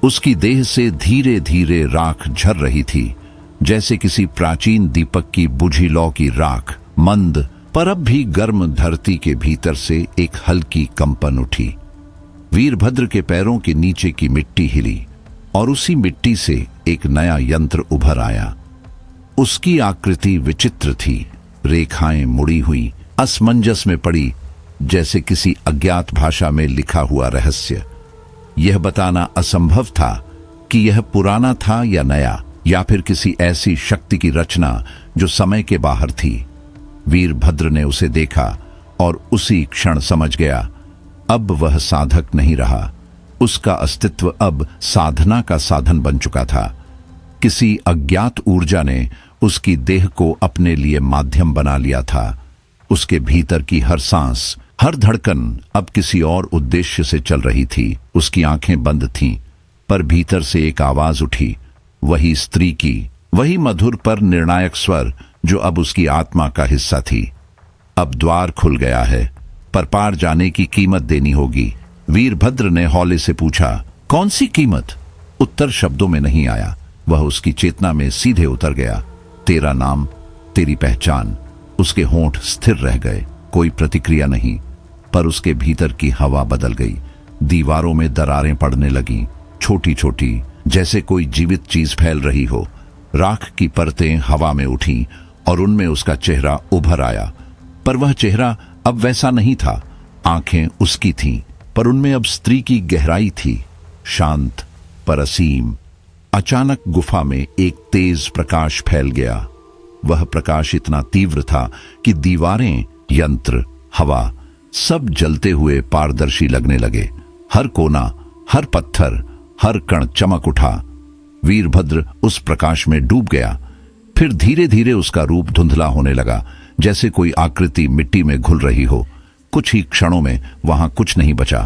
उसकी देह से धीरे धीरे राख झर रही थी, जैसे किसी प्राचीन दीपक की बुझी लौ की राख। मंद पर अब भी गर्म धरती के भीतर से एक हल्की कंपन उठी। वीरभद्र के पैरों के नीचे की मिट्टी हिली और उसी मिट्टी से एक नया यंत्र उभर आया। उसकी आकृति विचित्र थी, रेखाएं मुड़ी हुई, असमंजस में पड़ी, जैसे किसी अज्ञात भाषा में लिखा हुआ रहस्य। यह बताना असंभव था कि यह पुराना था या नया, या फिर किसी ऐसी शक्ति की रचना जो समय के बाहर थी। वीरभद्र ने उसे देखा और उसी क्षण समझ गया, अब वह साधक नहीं रहा। उसका अस्तित्व अब साधना का साधन बन चुका था। किसी अज्ञात ऊर्जा ने उसकी देह को अपने लिए माध्यम बना लिया था। उसके भीतर की हर सांस, हर धड़कन अब किसी और उद्देश्य से चल रही थी। उसकी आंखें बंद थीं, पर भीतर से एक आवाज उठी, वही स्त्री की, वही मधुर पर निर्णायक स्वर जो अब उसकी आत्मा का हिस्सा थी। अब द्वार खुल गया है, पर पार जाने की कीमत देनी होगी। वीरभद्र ने हौले से पूछा, कौन सी कीमत? उत्तर शब्दों में नहीं आया, वह उसकी चेतना में सीधे उतर गया। तेरा नाम, तेरी पहचान। उसके होंठ स्थिर रह गए, कोई प्रतिक्रिया नहीं, पर उसके भीतर की हवा बदल गई। दीवारों में दरारें पड़ने लगीं, छोटी छोटी, जैसे कोई जीवित चीज फैल रही हो। राख की परतें हवा में उठीं और उनमें उसका चेहरा उभर आया, पर वह चेहरा अब वैसा नहीं था। आंखें उसकी थीं, पर उनमें अब स्त्री की गहराई थी, शांत पर असीम। अचानक गुफा में एक तेज प्रकाश फैल गया। वह प्रकाश इतना तीव्र था कि दीवारें, यंत्र, हवा सब जलते हुए पारदर्शी लगने लगे। हर कोना, हर पत्थर, हर कण चमक उठा। वीरभद्र उस प्रकाश में डूब गया। फिर धीरे धीरे उसका रूप धुंधला होने लगा, जैसे कोई आकृति मिट्टी में घुल रही हो। कुछ ही क्षणों में वहां कुछ नहीं बचा,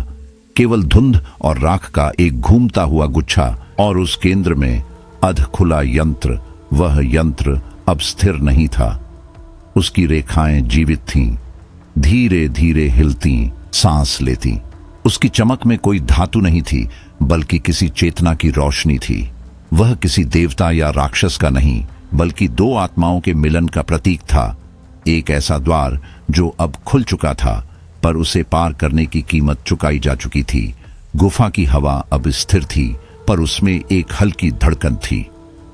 केवल धुंध और राख का एक घूमता हुआ गुच्छा, और उस केंद्र में अध खुला यंत्र। वह यंत्र अब स्थिर नहीं था, उसकी रेखाएं जीवित थीं, धीरे धीरे हिलती, सांस लेती। उसकी चमक में कोई धातु नहीं थी, बल्कि किसी चेतना की रोशनी थी। वह किसी देवता या राक्षस का नहीं, बल्कि दो आत्माओं के मिलन का प्रतीक था। एक ऐसा द्वार जो अब खुल चुका था, पर उसे पार करने की कीमत चुकाई जा चुकी थी। गुफा की हवा अब स्थिर थी, पर उसमें एक हल्की धड़कन थी।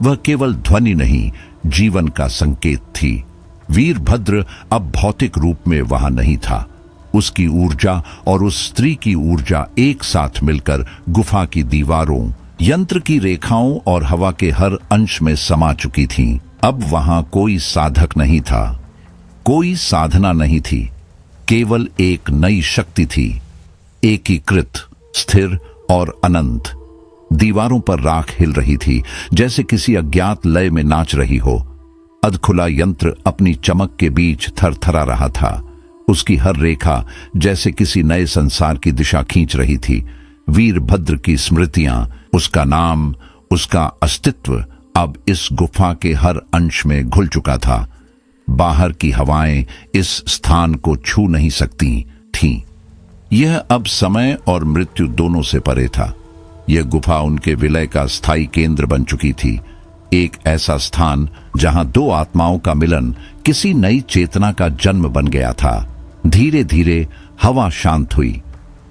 वह केवल ध्वनि नहीं, जीवन का संकेत थी। वीरभद्र अब भौतिक रूप में वहां नहीं था। उसकी ऊर्जा और उस स्त्री की ऊर्जा एक साथ मिलकर गुफा की दीवारों, यंत्र की रेखाओं और हवा के हर अंश में समा चुकी थीं। अब वहां कोई साधक नहीं था, कोई साधना नहीं थी, केवल एक नई शक्ति थी, एकीकृत, स्थिर और अनंत। दीवारों पर राख हिल रही थी, जैसे किसी अज्ञात लय में नाच रही हो। अधखुला यंत्र अपनी चमक के बीच थरथरा रहा था, उसकी हर रेखा जैसे किसी नए संसार की दिशा खींच रही थी। वीरभद्र की स्मृतियां, उसका नाम, उसका अस्तित्व अब इस गुफा के हर अंश में घुल चुका था। बाहर की हवाएं इस स्थान को छू नहीं सकती थीं। यह अब समय और मृत्यु दोनों से परे था। यह गुफा उनके विलय का स्थायी केंद्र बन चुकी थी, एक ऐसा स्थान जहां दो आत्माओं का मिलन, किसी नई चेतना का जन्म बन गया था। धीरे धीरे हवा शांत हुई,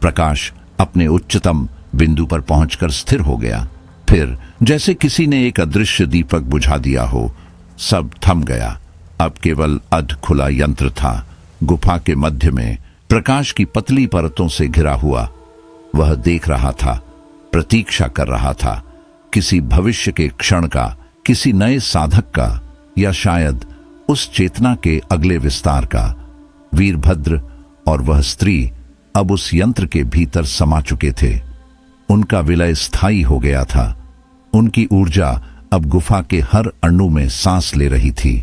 प्रकाश अपने उच्चतम बिंदु पर पहुंचकर स्थिर हो गया। फिर जैसे किसी ने एक अदृश्य दीपक बुझा दिया हो, सब थम गया। अब केवल अध खुला यंत्र था, गुफा के मध्य में, प्रकाश की पतली परतों से घिरा हुआ। वह देख रहा था, प्रतीक्षा कर रहा था, किसी भविष्य के क्षण का, किसी नए साधक का, या शायद उस चेतना के अगले विस्तार का। वीरभद्र और वह स्त्री अब उस यंत्र के भीतर समा चुके थे। उनका विलय स्थायी हो गया था। उनकी ऊर्जा अब गुफा के हर अणु में सांस ले रही थी।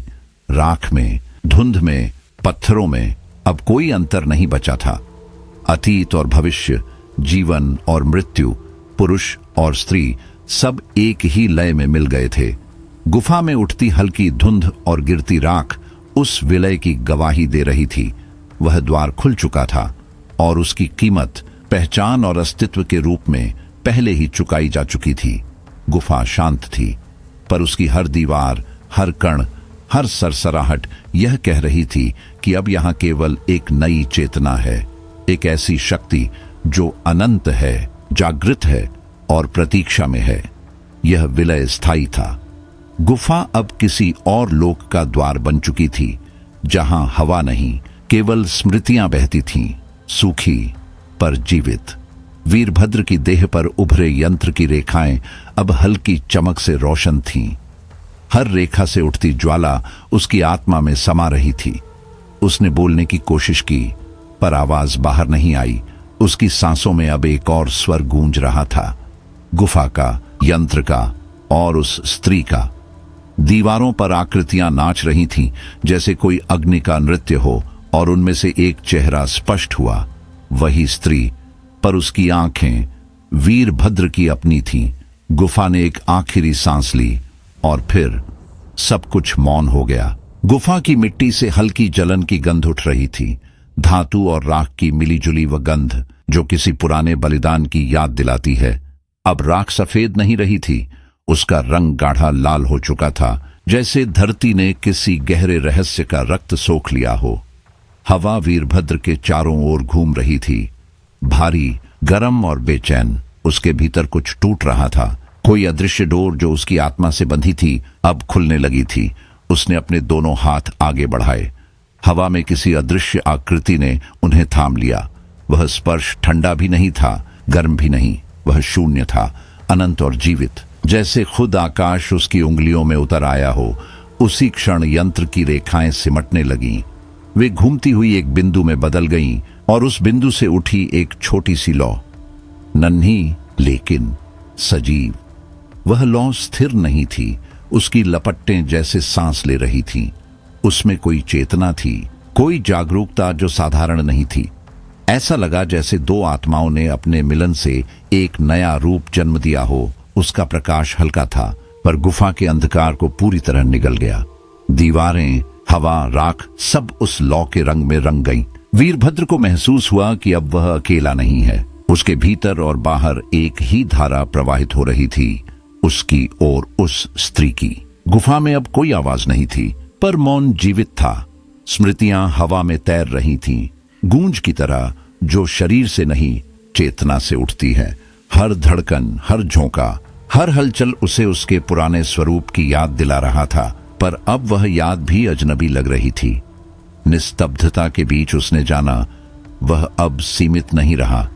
राख में, धुंध में, पत्थरों में अब कोई अंतर नहीं बचा था। अतीत और भविष्य, जीवन और मृत्यु, पुरुष और स्त्री सब एक ही लय में मिल गए थे। गुफा में उठती हल्की धुंध और गिरती राख उस विलय की गवाही दे रही थी। वह द्वार खुल चुका था और उसकी कीमत पहचान और अस्तित्व के रूप में पहले ही चुकाई जा चुकी थी। गुफा शांत थी, पर उसकी हर दीवार, हर कण, हर सरसराहट यह कह रही थी कि अब यहां केवल एक नई चेतना है, एक ऐसी शक्ति जो अनंत है, जागृत है और प्रतीक्षा में है। यह विलय स्थायी था। गुफा अब किसी और लोक का द्वार बन चुकी थी, जहां हवा नहीं, केवल स्मृतियां बहती थीं, सूखी पर जीवित। वीरभद्र की देह पर उभरे यंत्र की रेखाएं अब हल्की चमक से रोशन थीं। हर रेखा से उठती ज्वाला उसकी आत्मा में समा रही थी। उसने बोलने की कोशिश की, पर आवाज बाहर नहीं आई। उसकी सांसों में अब एक और स्वर गूंज रहा था, गुफा का, यंत्र का और उस स्त्री का। दीवारों पर आकृतियां नाच रही थीं, जैसे कोई अग्नि का नृत्य हो, और उनमें से एक चेहरा स्पष्ट हुआ, वही स्त्री, पर उसकी आंखें वीरभद्र की अपनी थीं, गुफा ने एक आखिरी सांस ली और फिर सब कुछ मौन हो गया। गुफा की मिट्टी से हल्की जलन की गंध उठ रही थी, धातु और राख की मिलीजुली वह गंध जो किसी पुराने बलिदान की याद दिलाती है। अब राख सफेद नहीं रही थी, उसका रंग गाढ़ा लाल हो चुका था, जैसे धरती ने किसी गहरे रहस्य का रक्त सोख लिया हो। हवा वीरभद्र के चारों ओर घूम रही थी, भारी, गर्म और बेचैन। उसके भीतर कुछ टूट रहा था। कोई अदृश्य डोर जो उसकी आत्मा से बंधी थी अब खुलने लगी थी। उसने अपने दोनों हाथ आगे बढ़ाए। हवा में किसी अदृश्य आकृति ने उन्हें थाम लिया। वह स्पर्श ठंडा भी नहीं था, गर्म भी नहीं, वह शून्य था, अनंत और जीवित, जैसे खुद आकाश उसकी उंगलियों में उतर आया हो। उसी क्षण यंत्र की रेखाएं सिमटने लगीं। वे घूमती हुई एक बिंदु में बदल गईं और उस बिंदु से उठी एक छोटी सी लौ, नन्ही लेकिन सजीव। वह लौ स्थिर नहीं थी, उसकी लपटें जैसे सांस ले रही थीं। उसमें कोई चेतना थी, कोई जागरूकता जो साधारण नहीं थी। ऐसा लगा जैसे दो आत्माओं ने अपने मिलन से एक नया रूप जन्म दिया हो। उसका प्रकाश हल्का था, पर गुफा के अंधकार को पूरी तरह निगल गया। दीवारें, हवा, राख सब उस लौ के रंग में रंग गईं। वीरभद्र को महसूस हुआ कि अब वह अकेला नहीं है। उसके भीतर और बाहर एक ही धारा प्रवाहित हो रही थी, उसकी और उस स्त्री की। गुफा में अब कोई आवाज नहीं थी, पर मौन जीवित था। स्मृतियां हवा में तैर रही थीं, गूंज की तरह जो शरीर से नहीं चेतना से उठती है। हर धड़कन, हर झोंका, हर हलचल उसे उसके पुराने स्वरूप की याद दिला रहा था, पर अब वह याद भी अजनबी लग रही थी। निस्तब्धता के बीच उसने जाना, वह अब सीमित नहीं रहा।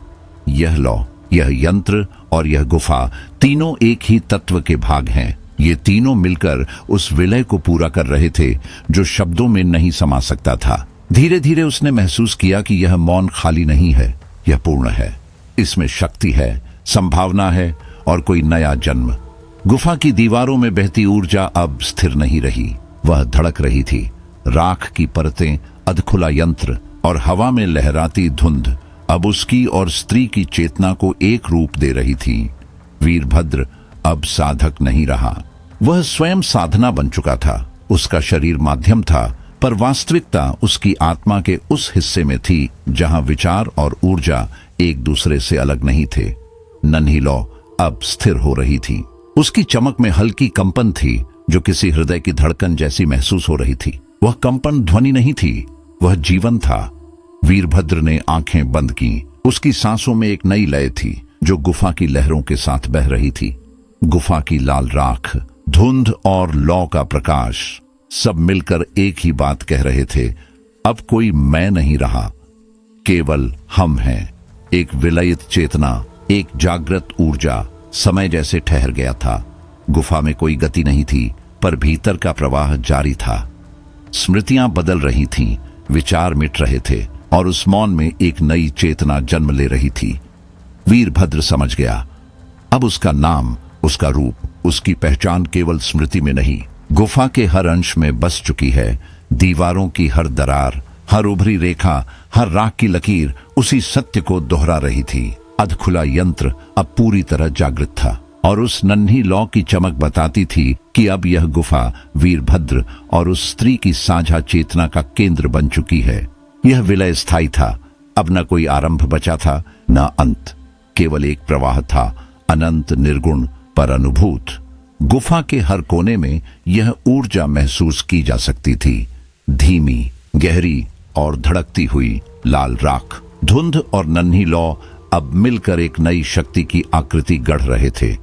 यह लौ, यह यंत्र और यह गुफा, तीनों एक ही तत्व के भाग हैं। ये तीनों मिलकर उस विलय को पूरा कर रहे थे जो शब्दों में नहीं समा सकता था। धीरे धीरे उसने महसूस किया कि यह मौन खाली नहीं है, यह पूर्ण है। इसमें शक्ति है, संभावना है और कोई नया जन्म। गुफा की दीवारों में बहती ऊर्जा अब स्थिर नहीं रही, वह धड़क रही थी। राख की परतें, अधखुला यंत्र और हवा में लहराती धुंध अब उसकी और स्त्री की चेतना को एक रूप दे रही थी। वीरभद्र अब साधक नहीं रहा, वह स्वयं साधना बन चुका था। उसका शरीर माध्यम था, पर वास्तविकता उसकी आत्मा के उस हिस्से में थी जहां विचार और ऊर्जा एक दूसरे से अलग नहीं थे। नन्ही लौ अब स्थिर हो रही थी। उसकी चमक में हल्की कंपन थी जो किसी हृदय की धड़कन जैसी महसूस हो रही थी। वह कंपन ध्वनि नहीं थी, वह जीवन था। वीरभद्र ने आंखें बंद की। उसकी सांसों में एक नई लय थी जो गुफा की लहरों के साथ बह रही थी। गुफा की लाल राख, धुंध और लौ का प्रकाश सब मिलकर एक ही बात कह रहे थे, अब कोई मैं नहीं रहा, केवल हम हैं। एक विलयित चेतना, एक जागृत ऊर्जा। समय जैसे ठहर गया था। गुफा में कोई गति नहीं थी, पर भीतर का प्रवाह जारी था। स्मृतियां बदल रही थीं, विचार मिट रहे थे और उस मौन में एक नई चेतना जन्म ले रही थी। वीरभद्र समझ गया, अब उसका नाम, उसका रूप, उसकी पहचान केवल स्मृति में नहीं, गुफा के हर अंश में बस चुकी है। दीवारों की हर दरार, हर उभरी रेखा, हर राख की लकीर उसी सत्य को दोहरा रही थी। अधखुला यंत्र अब पूरी तरह जागृत था और उस नन्ही लौ की चमक बताती थी कि अब यह गुफा वीरभद्र और उस स्त्री की साझा चेतना का केंद्र बन चुकी है। यह विलय स्थायी था, अब न कोई आरंभ बचा था न अंत, केवल एक प्रवाह था, अनंत, निर्गुण पर अनुभूत। गुफा के हर कोने में यह ऊर्जा महसूस की जा सकती थी, धीमी, गहरी और धड़कती हुई। लाल राख, धुंध और नन्ही लौ अब मिलकर एक नई शक्ति की आकृति गढ़ रहे थे।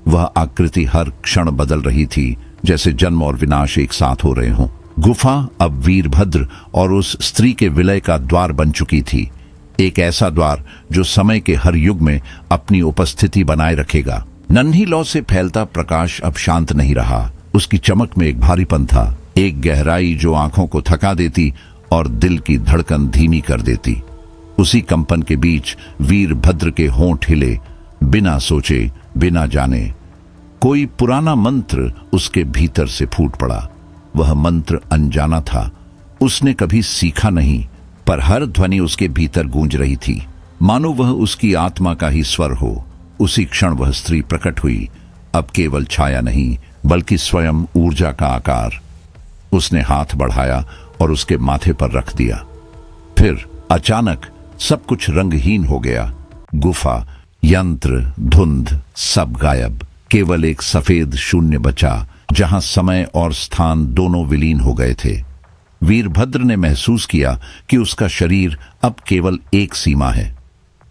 वह आकृति हर क्षण बदल रही थी, जैसे जन्म और विनाश एक साथ हो रहे हों। गुफा अब वीरभद्र और उस स्त्री के विलय का द्वार बन चुकी थी, एक ऐसा द्वार जो समय के हर युग में अपनी उपस्थिति बनाए रखेगा। नन्ही लौ से फैलता प्रकाश अब शांत नहीं रहा। उसकी चमक में एक भारीपन था, एक गहराई जो आंखों को थका देती और दिल की धड़कन धीमी कर देती। उसी कंपन के बीच वीरभद्र के होंठ हिले, बिना सोचे, बिना जाने। कोई पुराना मंत्र उसके भीतर से फूट पड़ा। वह मंत्र अनजाना था, उसने कभी सीखा नहीं, पर हर ध्वनि उसके भीतर गूंज रही थी, मानो वह उसकी आत्मा का ही स्वर हो। उसी क्षण वह स्त्री प्रकट हुई, अब केवल छाया नहीं बल्कि स्वयं ऊर्जा का आकार। उसने हाथ बढ़ाया और उसके माथे पर रख दिया। फिर अचानक सब कुछ रंगहीन हो गया। गुफा, यंत्र, धुंध सब गायब। केवल एक सफेद शून्य बचा जहां समय और स्थान दोनों विलीन हो गए थे। वीरभद्र ने महसूस किया कि उसका शरीर अब केवल एक सीमा है।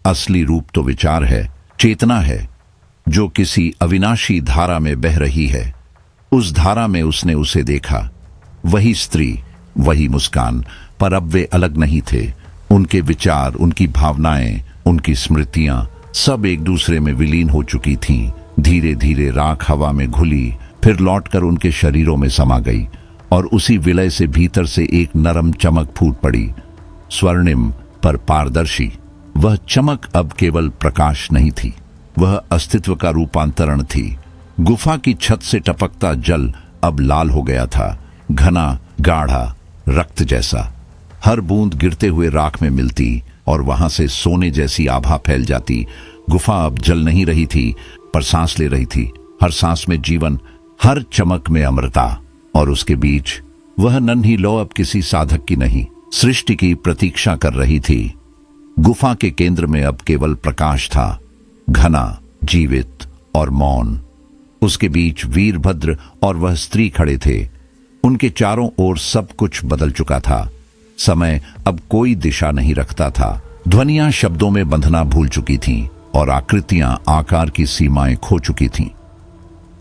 असली रूप तो विचार है, चेतना है, जो किसी अविनाशी धारा में बह रही है। उस धारा में उसने उसे देखा, वही स्त्री, वही मुस्कान, पर अब वे अलग नहीं थे। उनके विचार, उनकी भावनाएं, उनकी स्मृतियां सब एक दूसरे में विलीन हो चुकी थीं। धीरे धीरे राख हवा में घुली, फिर लौटकर उनके शरीरों में समा गई और उसी विलय से भीतर से एक नरम चमक फूट पड़ी, स्वर्णिम पर पारदर्शी। वह चमक अब केवल प्रकाश नहीं थी, वह अस्तित्व का रूपांतरण थी। गुफा की छत से टपकता जल अब लाल हो गया था, घना, गाढ़ा, रक्त जैसा। हर बूंद गिरते हुए राख में मिलती और वहां से सोने जैसी आभा फैल जाती। गुफा अब जल नहीं रही थी, पर सांस ले रही थी। हर सांस में जीवन, हर चमक में अमरता। और उसके बीच वह नन्ही लौ अब किसी साधक की नहीं, सृष्टि की प्रतीक्षा कर रही थी। गुफा के केंद्र में अब केवल प्रकाश था, घना, जीवित और मौन। उसके बीच वीरभद्र और वह स्त्री खड़े थे। उनके चारों ओर सब कुछ बदल चुका था। समय अब कोई दिशा नहीं रखता था। ध्वनियां शब्दों में बंधना भूल चुकी थीं और आकृतियां आकार की सीमाएं खो चुकी थीं।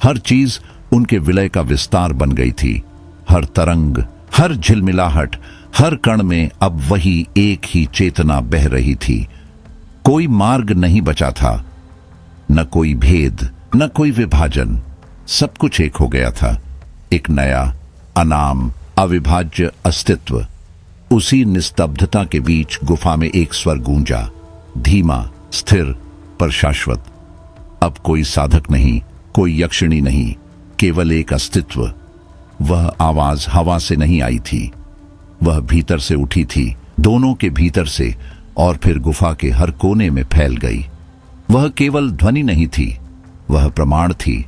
हर चीज उनके विलय का विस्तार बन गई थी। हर तरंग, हर झिलमिलाहट, हर कण में अब वही एक ही चेतना बह रही थी। कोई मार्ग नहीं बचा था, न कोई भेद, न कोई विभाजन। सब कुछ एक हो गया था, एक नया, अनाम, अविभाज्य अस्तित्व। उसी निस्तब्धता के बीच गुफा में एक स्वर गूंजा, धीमा, स्थिर पर शाश्वत। अब कोई साधक नहीं, कोई यक्षिणी नहीं, केवल एक अस्तित्व। वह आवाज हवा से नहीं आई थी, वह भीतर से उठी थी, दोनों के भीतर से, और फिर गुफा के हर कोने में फैल गई। वह केवल ध्वनि नहीं थी, वह प्रमाण थी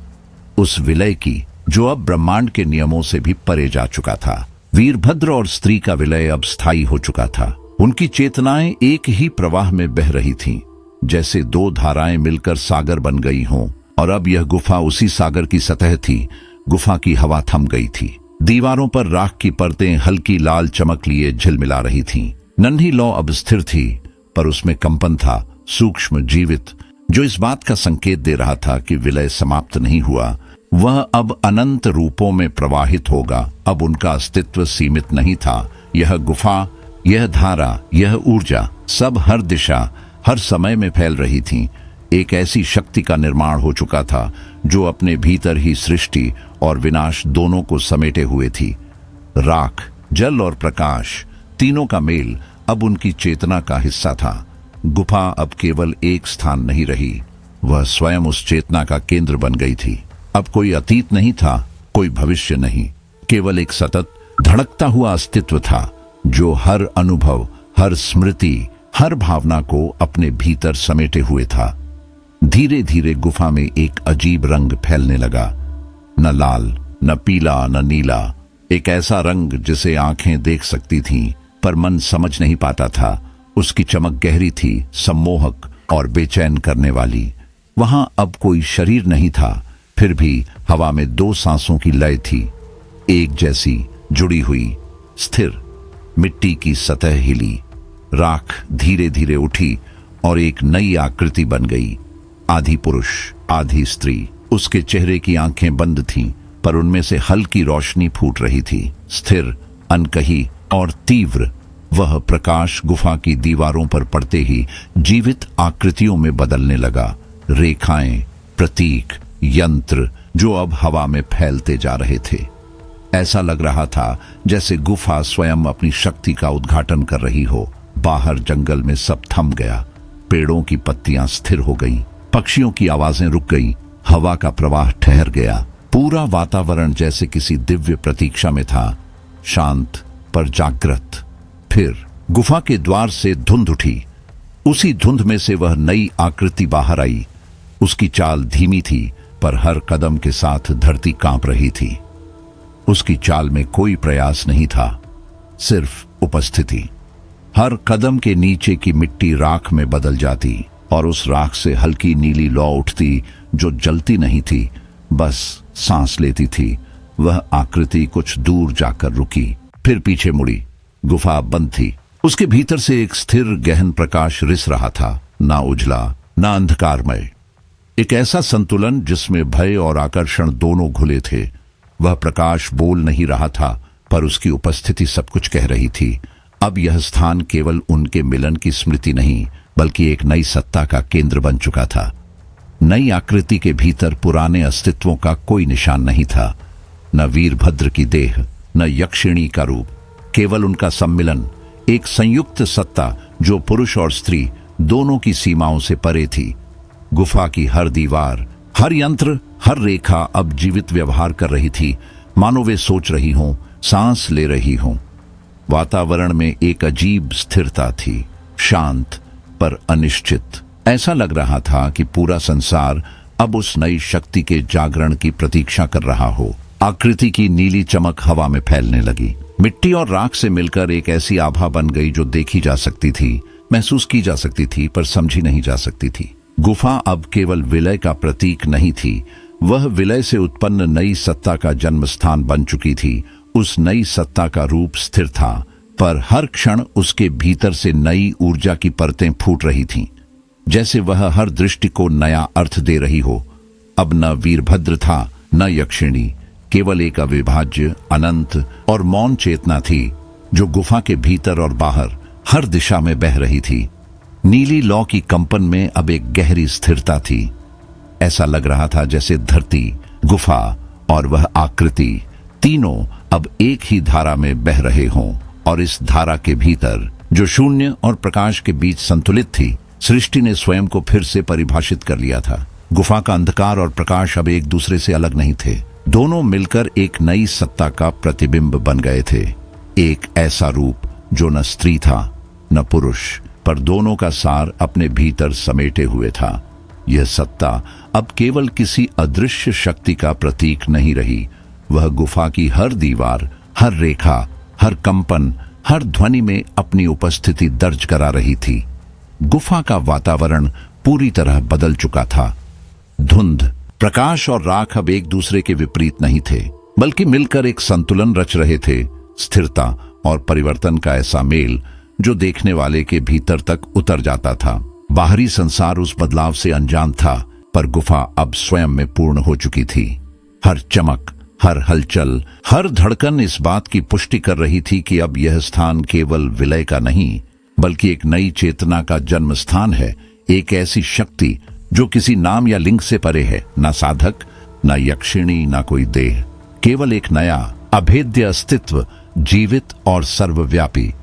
उस विलय की जो अब ब्रह्मांड के नियमों से भी परे जा चुका था। वीरभद्र और स्त्री का विलय अब स्थायी हो चुका था। उनकी चेतनाएं एक ही प्रवाह में बह रही थीं, जैसे दो धाराएं मिलकर सागर बन गई हों। और अब यह गुफा उसी सागर की सतह थी। गुफा की हवा थम गई थी। दीवारों पर राख की परतें हल्की लाल चमक लिए झिलमिला रही थीं। नन्ही लौ अब स्थिर थी, पर उसमें कंपन था, सूक्ष्म, जीवित, जो इस बात का संकेत दे रहा था कि विलय समाप्त नहीं हुआ। वह अब अनंत रूपों में प्रवाहित होगा। अब उनका अस्तित्व सीमित नहीं था। यह गुफा, यह धारा, यह ऊर्जा, सब हर दिशा, हर समय में फैल रही थी। एक ऐसी शक्ति का निर्माण हो चुका था जो अपने भीतर ही सृष्टि और विनाश दोनों को समेटे हुए थी। राख, जल और प्रकाश, तीनों का मेल अब उनकी चेतना का हिस्सा था। गुफा अब केवल एक स्थान नहीं रही, वह स्वयं उस चेतना का केंद्र बन गई थी। अब कोई अतीत नहीं था, कोई भविष्य नहीं, केवल एक सतत धड़कता हुआ अस्तित्व था जो हर अनुभव, हर स्मृति, हर भावना को अपने भीतर समेटे हुए था। धीरे धीरे गुफा में एक अजीब रंग फैलने लगा, न लाल, न पीला, न नीला, एक ऐसा रंग जिसे आंखें देख सकती थीं पर मन समझ नहीं पाता था। उसकी चमक गहरी थी, सम्मोहक और बेचैन करने वाली। वहां अब कोई शरीर नहीं था, फिर भी हवा में दो सांसों की लय थी, एक जैसी, जुड़ी हुई, स्थिर। मिट्टी की सतह हिली, राख धीरे धीरे उठी और एक नई आकृति बन गई। आधी पुरुष, आधी स्त्री। उसके चेहरे की आंखें बंद थीं, पर उनमें से हल्की रोशनी फूट रही थी, स्थिर, अनकही और तीव्र। वह प्रकाश गुफा की दीवारों पर पड़ते ही जीवित आकृतियों में बदलने लगा। रेखाएं, प्रतीक, यंत्र जो अब हवा में फैलते जा रहे थे। ऐसा लग रहा था जैसे गुफा स्वयं अपनी शक्ति का उद्घाटन कर रही हो। बाहर जंगल में सब थम गया, पेड़ों की पत्तियां स्थिर हो गईं, पक्षियों की आवाजें रुक गईं, हवा का प्रवाह ठहर गया। पूरा वातावरण जैसे किसी दिव्य प्रतीक्षा में था, शांत पर जागृत। फिर गुफा के द्वार से धुंध उठी। उसी धुंध में से वह नई आकृति बाहर आई। उसकी चाल धीमी थी, पर हर कदम के साथ धरती कांप रही थी। उसकी चाल में कोई प्रयास नहीं था, सिर्फ उपस्थिति। हर कदम के नीचे की मिट्टी राख में बदल जाती और उस राख से हल्की नीली लौ उठती जो जलती नहीं थी, बस सांस लेती थी। वह आकृति कुछ दूर जाकर रुकी, फिर पीछे मुड़ी। गुफा बंद थी। उसके भीतर से एक स्थिर गहन प्रकाश रिस रहा था, ना उजला ना अंधकारमय। एक ऐसा संतुलन जिसमें भय और आकर्षण दोनों घुले थे। वह प्रकाश बोल नहीं रहा था, पर उसकी उपस्थिति सब कुछ कह रही थी। अब यह स्थान केवल उनके मिलन की स्मृति नहीं, बल्कि एक नई सत्ता का केंद्र बन चुका था। नई आकृति के भीतर पुराने अस्तित्वों का कोई निशान नहीं था, न वीरभद्र की देह, न यक्षिणी का रूप, केवल उनका सम्मिलन, एक संयुक्त सत्ता जो पुरुष और स्त्री दोनों की सीमाओं से परे थी। गुफा की हर दीवार, हर यंत्र, हर रेखा अब जीवित व्यवहार कर रही थी, मानो वे सोच रही हों, सांस ले रही हों। वातावरण में एक अजीब स्थिरता थी, शांत पर अनिश्चित। ऐसा लग रहा था कि पूरा संसार अब उस नई शक्ति के जागरण की प्रतीक्षा कर रहा हो। आकृति की नीली चमक हवा में फैलने लगी। मिट्टी और राख से मिलकर एक ऐसी आभा बन गई जो देखी जा सकती थी, महसूस की जा सकती थी, पर समझी नहीं जा सकती थी। गुफा अब केवल विलय का प्रतीक नहीं थी, वह विलय से उत्पन्न नई सत्ता का जन्म स्थान बन चुकी थी। उस नई सत्ता का रूप स्थिर था, पर हर क्षण उसके भीतर से नई ऊर्जा की परतें फूट रही थीं, जैसे वह हर दृष्टि को नया अर्थ दे रही हो। अब न वीरभद्र था, न यक्षिणी, केवल एक अविभाज्य, अनंत और मौन चेतना थी जो गुफा के भीतर और बाहर हर दिशा में बह रही थी। नीली लौ की कंपन में अब एक गहरी स्थिरता थी। ऐसा लग रहा था जैसे धरती, गुफा और वह आकृति तीनों अब एक ही धारा में बह रहे हों, और इस धारा के भीतर जो शून्य और प्रकाश के बीच संतुलित थी, सृष्टि ने स्वयं को फिर से परिभाषित कर लिया था। गुफा का अंधकार और प्रकाश अब एक दूसरे से अलग नहीं थे, दोनों मिलकर एक नई सत्ता का प्रतिबिंब बन गए थे। एक ऐसा रूप जो न स्त्री था न पुरुष, पर दोनों का सार अपने भीतर समेटे हुए था। यह सत्ता अब केवल किसी अदृश्य शक्ति का प्रतीक नहीं रही, वह गुफा की हर दीवार, हर रेखा, हर कंपन, हर ध्वनि में अपनी उपस्थिति दर्ज करा रही थी। गुफा का वातावरण पूरी तरह बदल चुका था। धुंध, प्रकाश और राख अब एक दूसरे के विपरीत नहीं थे, बल्कि मिलकर एक संतुलन रच रहे थे। स्थिरता और परिवर्तन का ऐसा मेल जो देखने वाले के भीतर तक उतर जाता था। बाहरी संसार उस बदलाव से अनजान था, पर गुफा अब स्वयं में पूर्ण हो चुकी थी। हर चमक, हर हलचल, हर धड़कन इस बात की पुष्टि कर रही थी कि अब यह स्थान केवल विलय का नहीं, बल्कि एक नई चेतना का जन्म स्थान है। एक ऐसी शक्ति जो किसी नाम या लिंग से परे है, ना साधक, ना यक्षिणी, ना कोई देह, केवल एक नया अभेद्य अस्तित्व, जीवित और सर्वव्यापी।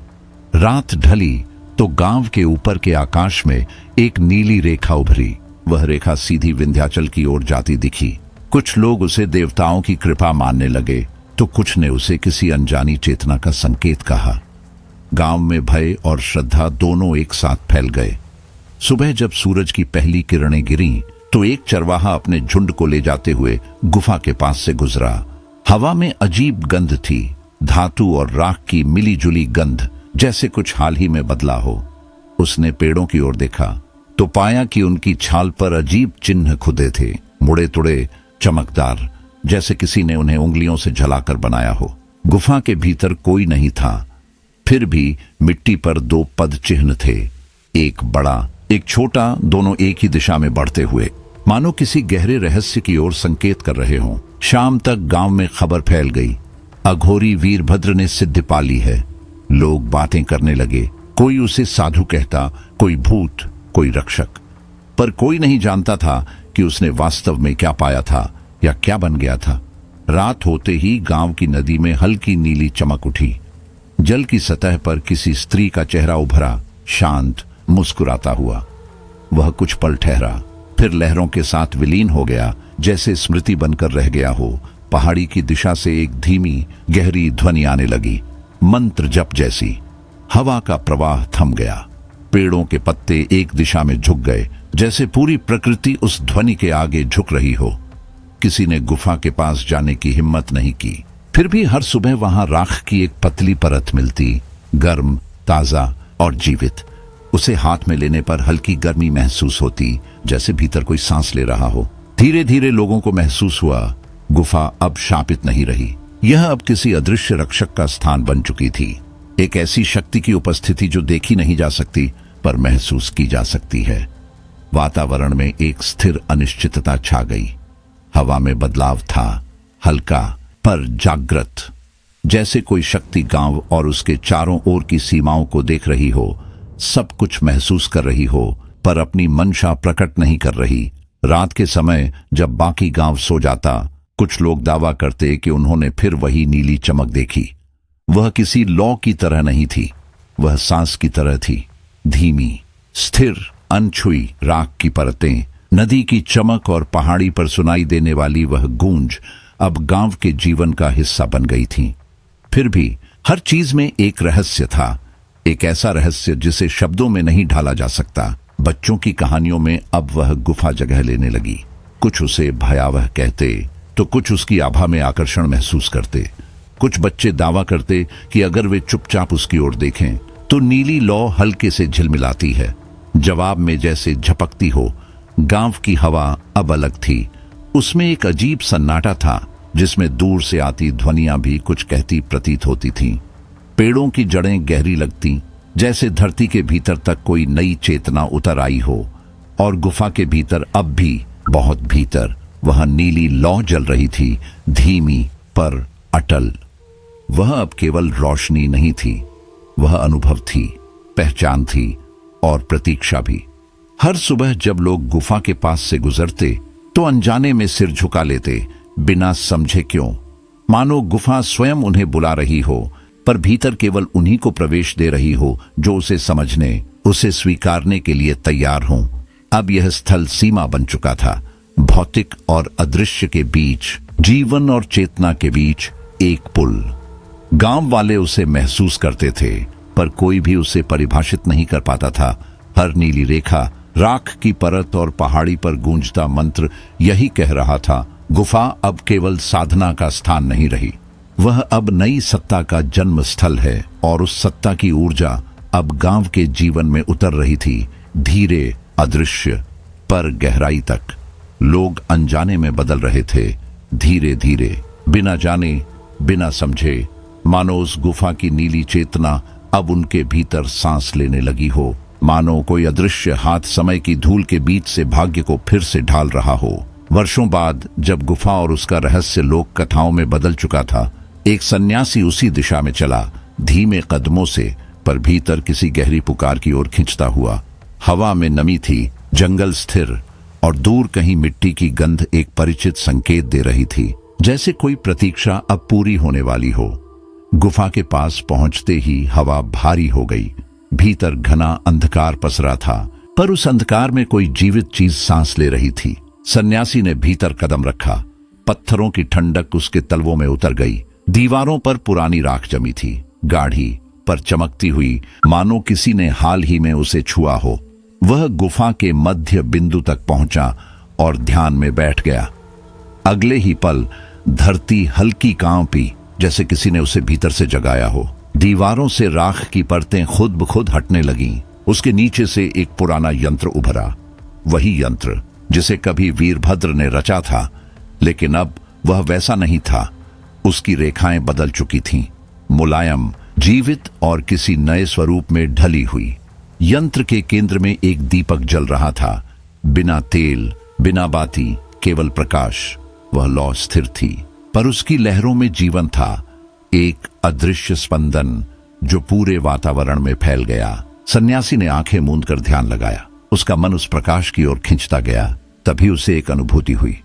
रात ढली तो गांव के ऊपर के आकाश में एक नीली रेखा उभरी। वह रेखा सीधी विंध्याचल की ओर जाती दिखी। कुछ लोग उसे देवताओं की कृपा मानने लगे, तो कुछ ने उसे किसी अनजानी चेतना का संकेत कहा। गांव में भय और श्रद्धा दोनों एक साथ फैल गए। सुबह जब सूरज की पहली किरणें गिरीं, तो एक चरवाहा अपने झुंड को ले जाते हुए गुफा के पास से गुजरा। हवा में अजीब गंध थी, धातु और राख की मिली जुली गंध, जैसे कुछ हाल ही में बदला हो। उसने पेड़ों की ओर देखा तो पाया कि उनकी छाल पर अजीब चिन्ह खुदे थे, मुड़े तुड़े, चमकदार, जैसे किसी ने उन्हें उंगलियों से झलाकर बनाया हो। गुफा के भीतर कोई नहीं था, फिर भी मिट्टी पर दो पद चिन्ह थे, एक बड़ा, एक छोटा, दोनों एक ही दिशा में बढ़ते हुए, मानो किसी गहरे रहस्य की ओर संकेत कर रहे हों। शाम तक गांव में खबर फैल गई, अघोरी वीरभद्र ने सिद्धि पा ली है। लोग बातें करने लगे, कोई उसे साधु कहता, कोई भूत, कोई रक्षक, पर कोई नहीं जानता था कि उसने वास्तव में क्या पाया था या क्या बन गया था। रात होते ही गांव की नदी में हल्की नीली चमक उठी। जल की सतह पर किसी स्त्री का चेहरा उभरा, शांत, मुस्कुराता हुआ। वह कुछ पल ठहरा, फिर लहरों के साथ विलीन हो गया, जैसे स्मृति बनकर रह गया हो। पहाड़ी की दिशा से एक धीमी गहरी ध्वनि आने लगी, मंत्र जप जैसी। हवा का प्रवाह थम गया, पेड़ों के पत्ते एक दिशा में झुक गए, जैसे पूरी प्रकृति उस ध्वनि के आगे झुक रही हो। किसी ने गुफा के पास जाने की हिम्मत नहीं की। फिर भी हर सुबह वहां राख की एक पतली परत मिलती, गर्म, ताजा और जीवित। उसे हाथ में लेने पर हल्की गर्मी महसूस होती, जैसे भीतर कोई सांस ले रहा हो। धीरे धीरे लोगों को महसूस हुआ गुफा अब शापित नहीं रही, यह अब किसी अदृश्य रक्षक का स्थान बन चुकी थी। एक ऐसी शक्ति की उपस्थिति जो देखी नहीं जा सकती पर महसूस की जा सकती है। वातावरण में एक स्थिर अनिश्चितता छा गई। हवा में बदलाव था, हल्का पर जागृत, जैसे कोई शक्ति गांव और उसके चारों ओर की सीमाओं को देख रही हो, सब कुछ महसूस कर रही हो पर अपनी मंशा प्रकट नहीं कर रही। रात के समय जब बाकी गांव सो जाता, कुछ लोग दावा करते कि उन्होंने फिर वही नीली चमक देखी। वह किसी लौ की तरह नहीं थी, वह सांस की तरह थी, धीमी, स्थिर, अनछुई राख की परतें, नदी की चमक और पहाड़ी पर सुनाई देने वाली वह गूंज अब गांव के जीवन का हिस्सा बन गई थी। फिर भी हर चीज में एक रहस्य था, एक ऐसा रहस्य जिसे शब्दों में नहीं ढाला जा सकता। बच्चों की कहानियों में अब वह गुफा जगह लेने लगी। कुछ उसे भयावह कहते तो कुछ उसकी आभा में आकर्षण महसूस करते। कुछ बच्चे दावा करते कि अगर वे चुपचाप उसकी ओर देखें तो नीली लौ हल्के से झिलमिलाती है, जवाब में जैसे झपकती हो। गांव की हवा अब अलग थी, उसमें एक अजीब सन्नाटा था जिसमें दूर से आती ध्वनियां भी कुछ कहती प्रतीत होती थीं। पेड़ों की जड़ें गहरी लगती, जैसे धरती के भीतर तक कोई नई चेतना उतर आई हो। और गुफा के भीतर, अब भी बहुत भीतर, वह नीली लौ जल रही थी, धीमी पर अटल। वह अब केवल रोशनी नहीं थी, वह अनुभव थी, पहचान थी और प्रतीक्षा भी। हर सुबह जब लोग गुफा के पास से गुजरते तो अनजाने में सिर झुका लेते, बिना समझे क्यों, मानो गुफा स्वयं उन्हें बुला रही हो, पर भीतर केवल उन्हीं को प्रवेश दे रही हो जो उसे समझने, उसे स्वीकारने के लिए तैयार हों। अब यह स्थल सीमा बन चुका था, भौतिक और अदृश्य के बीच, जीवन और चेतना के बीच एक पुल। गांव वाले उसे महसूस करते थे पर कोई भी उसे परिभाषित नहीं कर पाता था। हर नीली रेखा, राख की परत और पहाड़ी पर गूंजता मंत्र यही कह रहा था, गुफा अब केवल साधना का स्थान नहीं रही, वह अब नई सत्ता का जन्म स्थल है। और उस सत्ता की ऊर्जा अब गांव के जीवन में उतर रही थी, धीरे, अदृश्य पर गहराई तक। लोग अनजाने में बदल रहे थे, धीरे धीरे, बिना जाने, बिना समझे, मानो उस गुफा की नीली चेतना अब उनके भीतर सांस लेने लगी हो, मानो कोई अदृश्य हाथ समय की धूल के बीच से भाग्य को फिर से ढाल रहा हो। वर्षों बाद जब गुफा और उसका रहस्य लोक कथाओं में बदल चुका था, एक सन्यासी उसी दिशा में चला, धीमे कदमों से, पर भीतर किसी गहरी पुकार की ओर खिंचता हुआ। हवा में नमी थी, जंगल स्थिर, और दूर कहीं मिट्टी की गंध एक परिचित संकेत दे रही थी, जैसे कोई प्रतीक्षा अब पूरी होने वाली हो। गुफा के पास पहुंचते ही हवा भारी हो गई, भीतर घना अंधकार पसरा था, पर उस अंधकार में कोई जीवित चीज सांस ले रही थी। सन्यासी ने भीतर कदम रखा, पत्थरों की ठंडक उसके तलवों में उतर गई। दीवारों पर पुरानी राख जमी थी, गाढ़ी पर चमकती हुई, मानो किसी ने हाल ही में उसे छुआ हो। वह गुफा के मध्य बिंदु तक पहुंचा और ध्यान में बैठ गया। अगले ही पल धरती हल्की कांपी, जैसे किसी ने उसे भीतर से जगाया हो। दीवारों से राख की परतें खुद ब खुद हटने लगीं। उसके नीचे से एक पुराना यंत्र उभरा, वही यंत्र जिसे कभी वीरभद्र ने रचा था, लेकिन अब वह वैसा नहीं था। उसकी रेखाएं बदल चुकी थीं, मुलायम, जीवित और किसी नए स्वरूप में ढली हुई। यंत्र के केंद्र में एक दीपक जल रहा था, बिना तेल, बिना बाती, केवल प्रकाश। वह लौ स्थिर थी, पर उसकी लहरों में जीवन था, एक अदृश्य स्पंदन जो पूरे वातावरण में फैल गया। सन्यासी ने आंखें मूंद कर ध्यान लगाया, उसका मन उस प्रकाश की ओर खिंचता गया। तभी उसे एक अनुभूति हुई,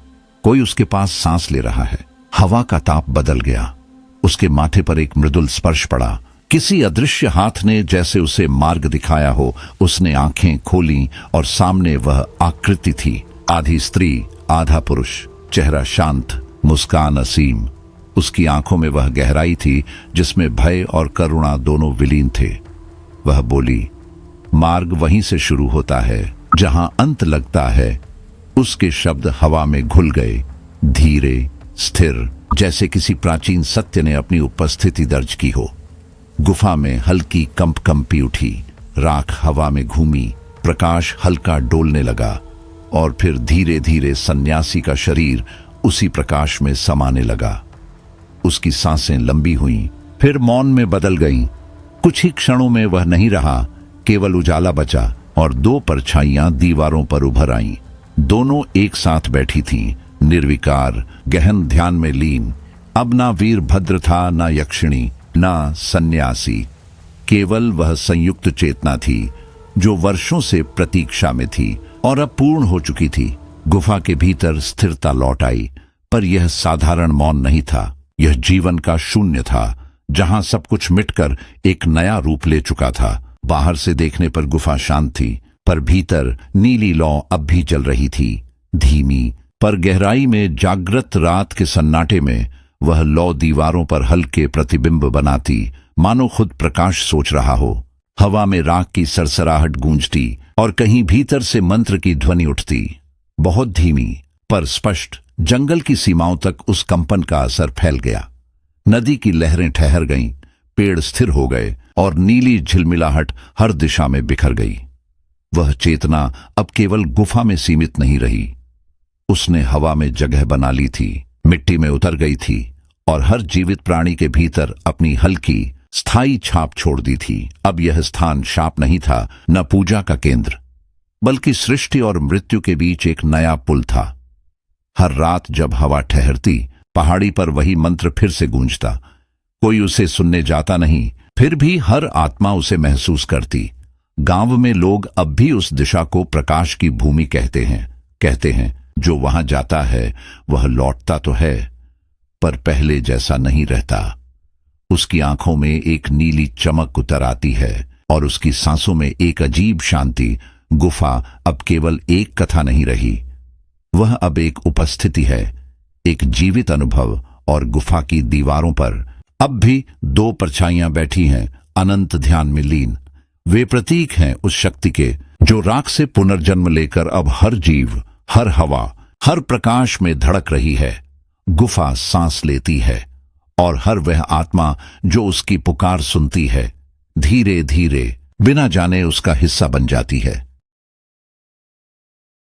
कोई उसके पास सांस ले रहा है। हवा का ताप बदल गया, उसके माथे पर एक मृदुल स्पर्श पड़ा, किसी अदृश्य हाथ ने जैसे उसे मार्ग दिखाया हो। उसने आंखें खोलीं और सामने वह आकृति थी, आधी स्त्री आधा पुरुष, चेहरा शांत, मुस्कान असीम। उसकी आंखों में वह गहराई थी जिसमें भय और करुणा दोनों विलीन थे। वह बोली, मार्ग वहीं से शुरू होता है जहां अंत लगता है। उसके शब्द हवा में घुल गए, धीरे, स्थिर, जैसे किसी प्राचीन सत्य ने अपनी उपस्थिति दर्ज की हो। गुफा में हल्की कंपी उठी, राख हवा में घूमी, प्रकाश हल्का डोलने लगा और फिर धीरे धीरे सन्यासी का शरीर उसी प्रकाश में समाने लगा। उसकी सांसें लंबी हुईं, फिर मौन में बदल गईं। कुछ ही क्षणों में वह नहीं रहा, केवल उजाला बचा और दो परछाइयां दीवारों पर उभर आईं। दोनों एक साथ बैठी थीं, निर्विकार, गहन ध्यान में लीन। अब ना वीरभद्र था, ना यक्षिणी, ना सन्यासी, केवल वह संयुक्त चेतना थी जो वर्षों से प्रतीक्षा में थी और अब पूर्ण हो चुकी थी। गुफा के भीतर स्थिरता लौट आई, पर यह साधारण मौन नहीं था, यह जीवन का शून्य था, जहां सब कुछ मिटकर एक नया रूप ले चुका था। बाहर से देखने पर गुफा शांत थी, पर भीतर नीली लौ अब भी जल रही थी, धीमी, पर गहराई में जागृत रात के सन्नाटे में वह लौ दीवारों पर हल्के प्रतिबिंब बनाती, मानो खुद प्रकाश सोच रहा हो। हवा में राख की सरसराहट गूंजती और कहीं भीतर से मंत्र की ध्वनि उठती, बहुत धीमी पर स्पष्ट। जंगल की सीमाओं तक उस कंपन का असर फैल गया। नदी की लहरें ठहर गईं, पेड़ स्थिर हो गए और नीली झिलमिलाहट हर दिशा में बिखर गई। वह चेतना अब केवल गुफा में सीमित नहीं रही, उसने हवा में जगह बना ली थी, मिट्टी में उतर गई थी और हर जीवित प्राणी के भीतर अपनी हल्की स्थायी छाप छोड़ दी थी। अब यह स्थान शाप नहीं था, न पूजा का केंद्र, बल्कि सृष्टि और मृत्यु के बीच एक नया पुल था। हर रात जब हवा ठहरती, पहाड़ी पर वही मंत्र फिर से गूंजता। कोई उसे सुनने जाता नहीं, फिर भी हर आत्मा उसे महसूस करती। गांव में लोग अब भी उस दिशा को प्रकाश की भूमि कहते हैं जो वहां जाता है वह लौटता तो है, पर पहले जैसा नहीं रहता। उसकी आंखों में एक नीली चमक उतर आती है और उसकी सांसों में एक अजीब शांति। गुफा अब केवल एक कथा नहीं रही, वह अब एक उपस्थिति है, एक जीवित अनुभव। और गुफा की दीवारों पर अब भी दो परछाइयां बैठी हैं, अनंत ध्यान में लीन। वे प्रतीक हैं उस शक्ति के जो राख से पुनर्जन्म लेकर अब हर जीव, हर हवा, हर प्रकाश में धड़क रही है। गुफा सांस लेती है और हर वह आत्मा जो उसकी पुकार सुनती है, धीरे धीरे बिना जाने उसका हिस्सा बन जाती है।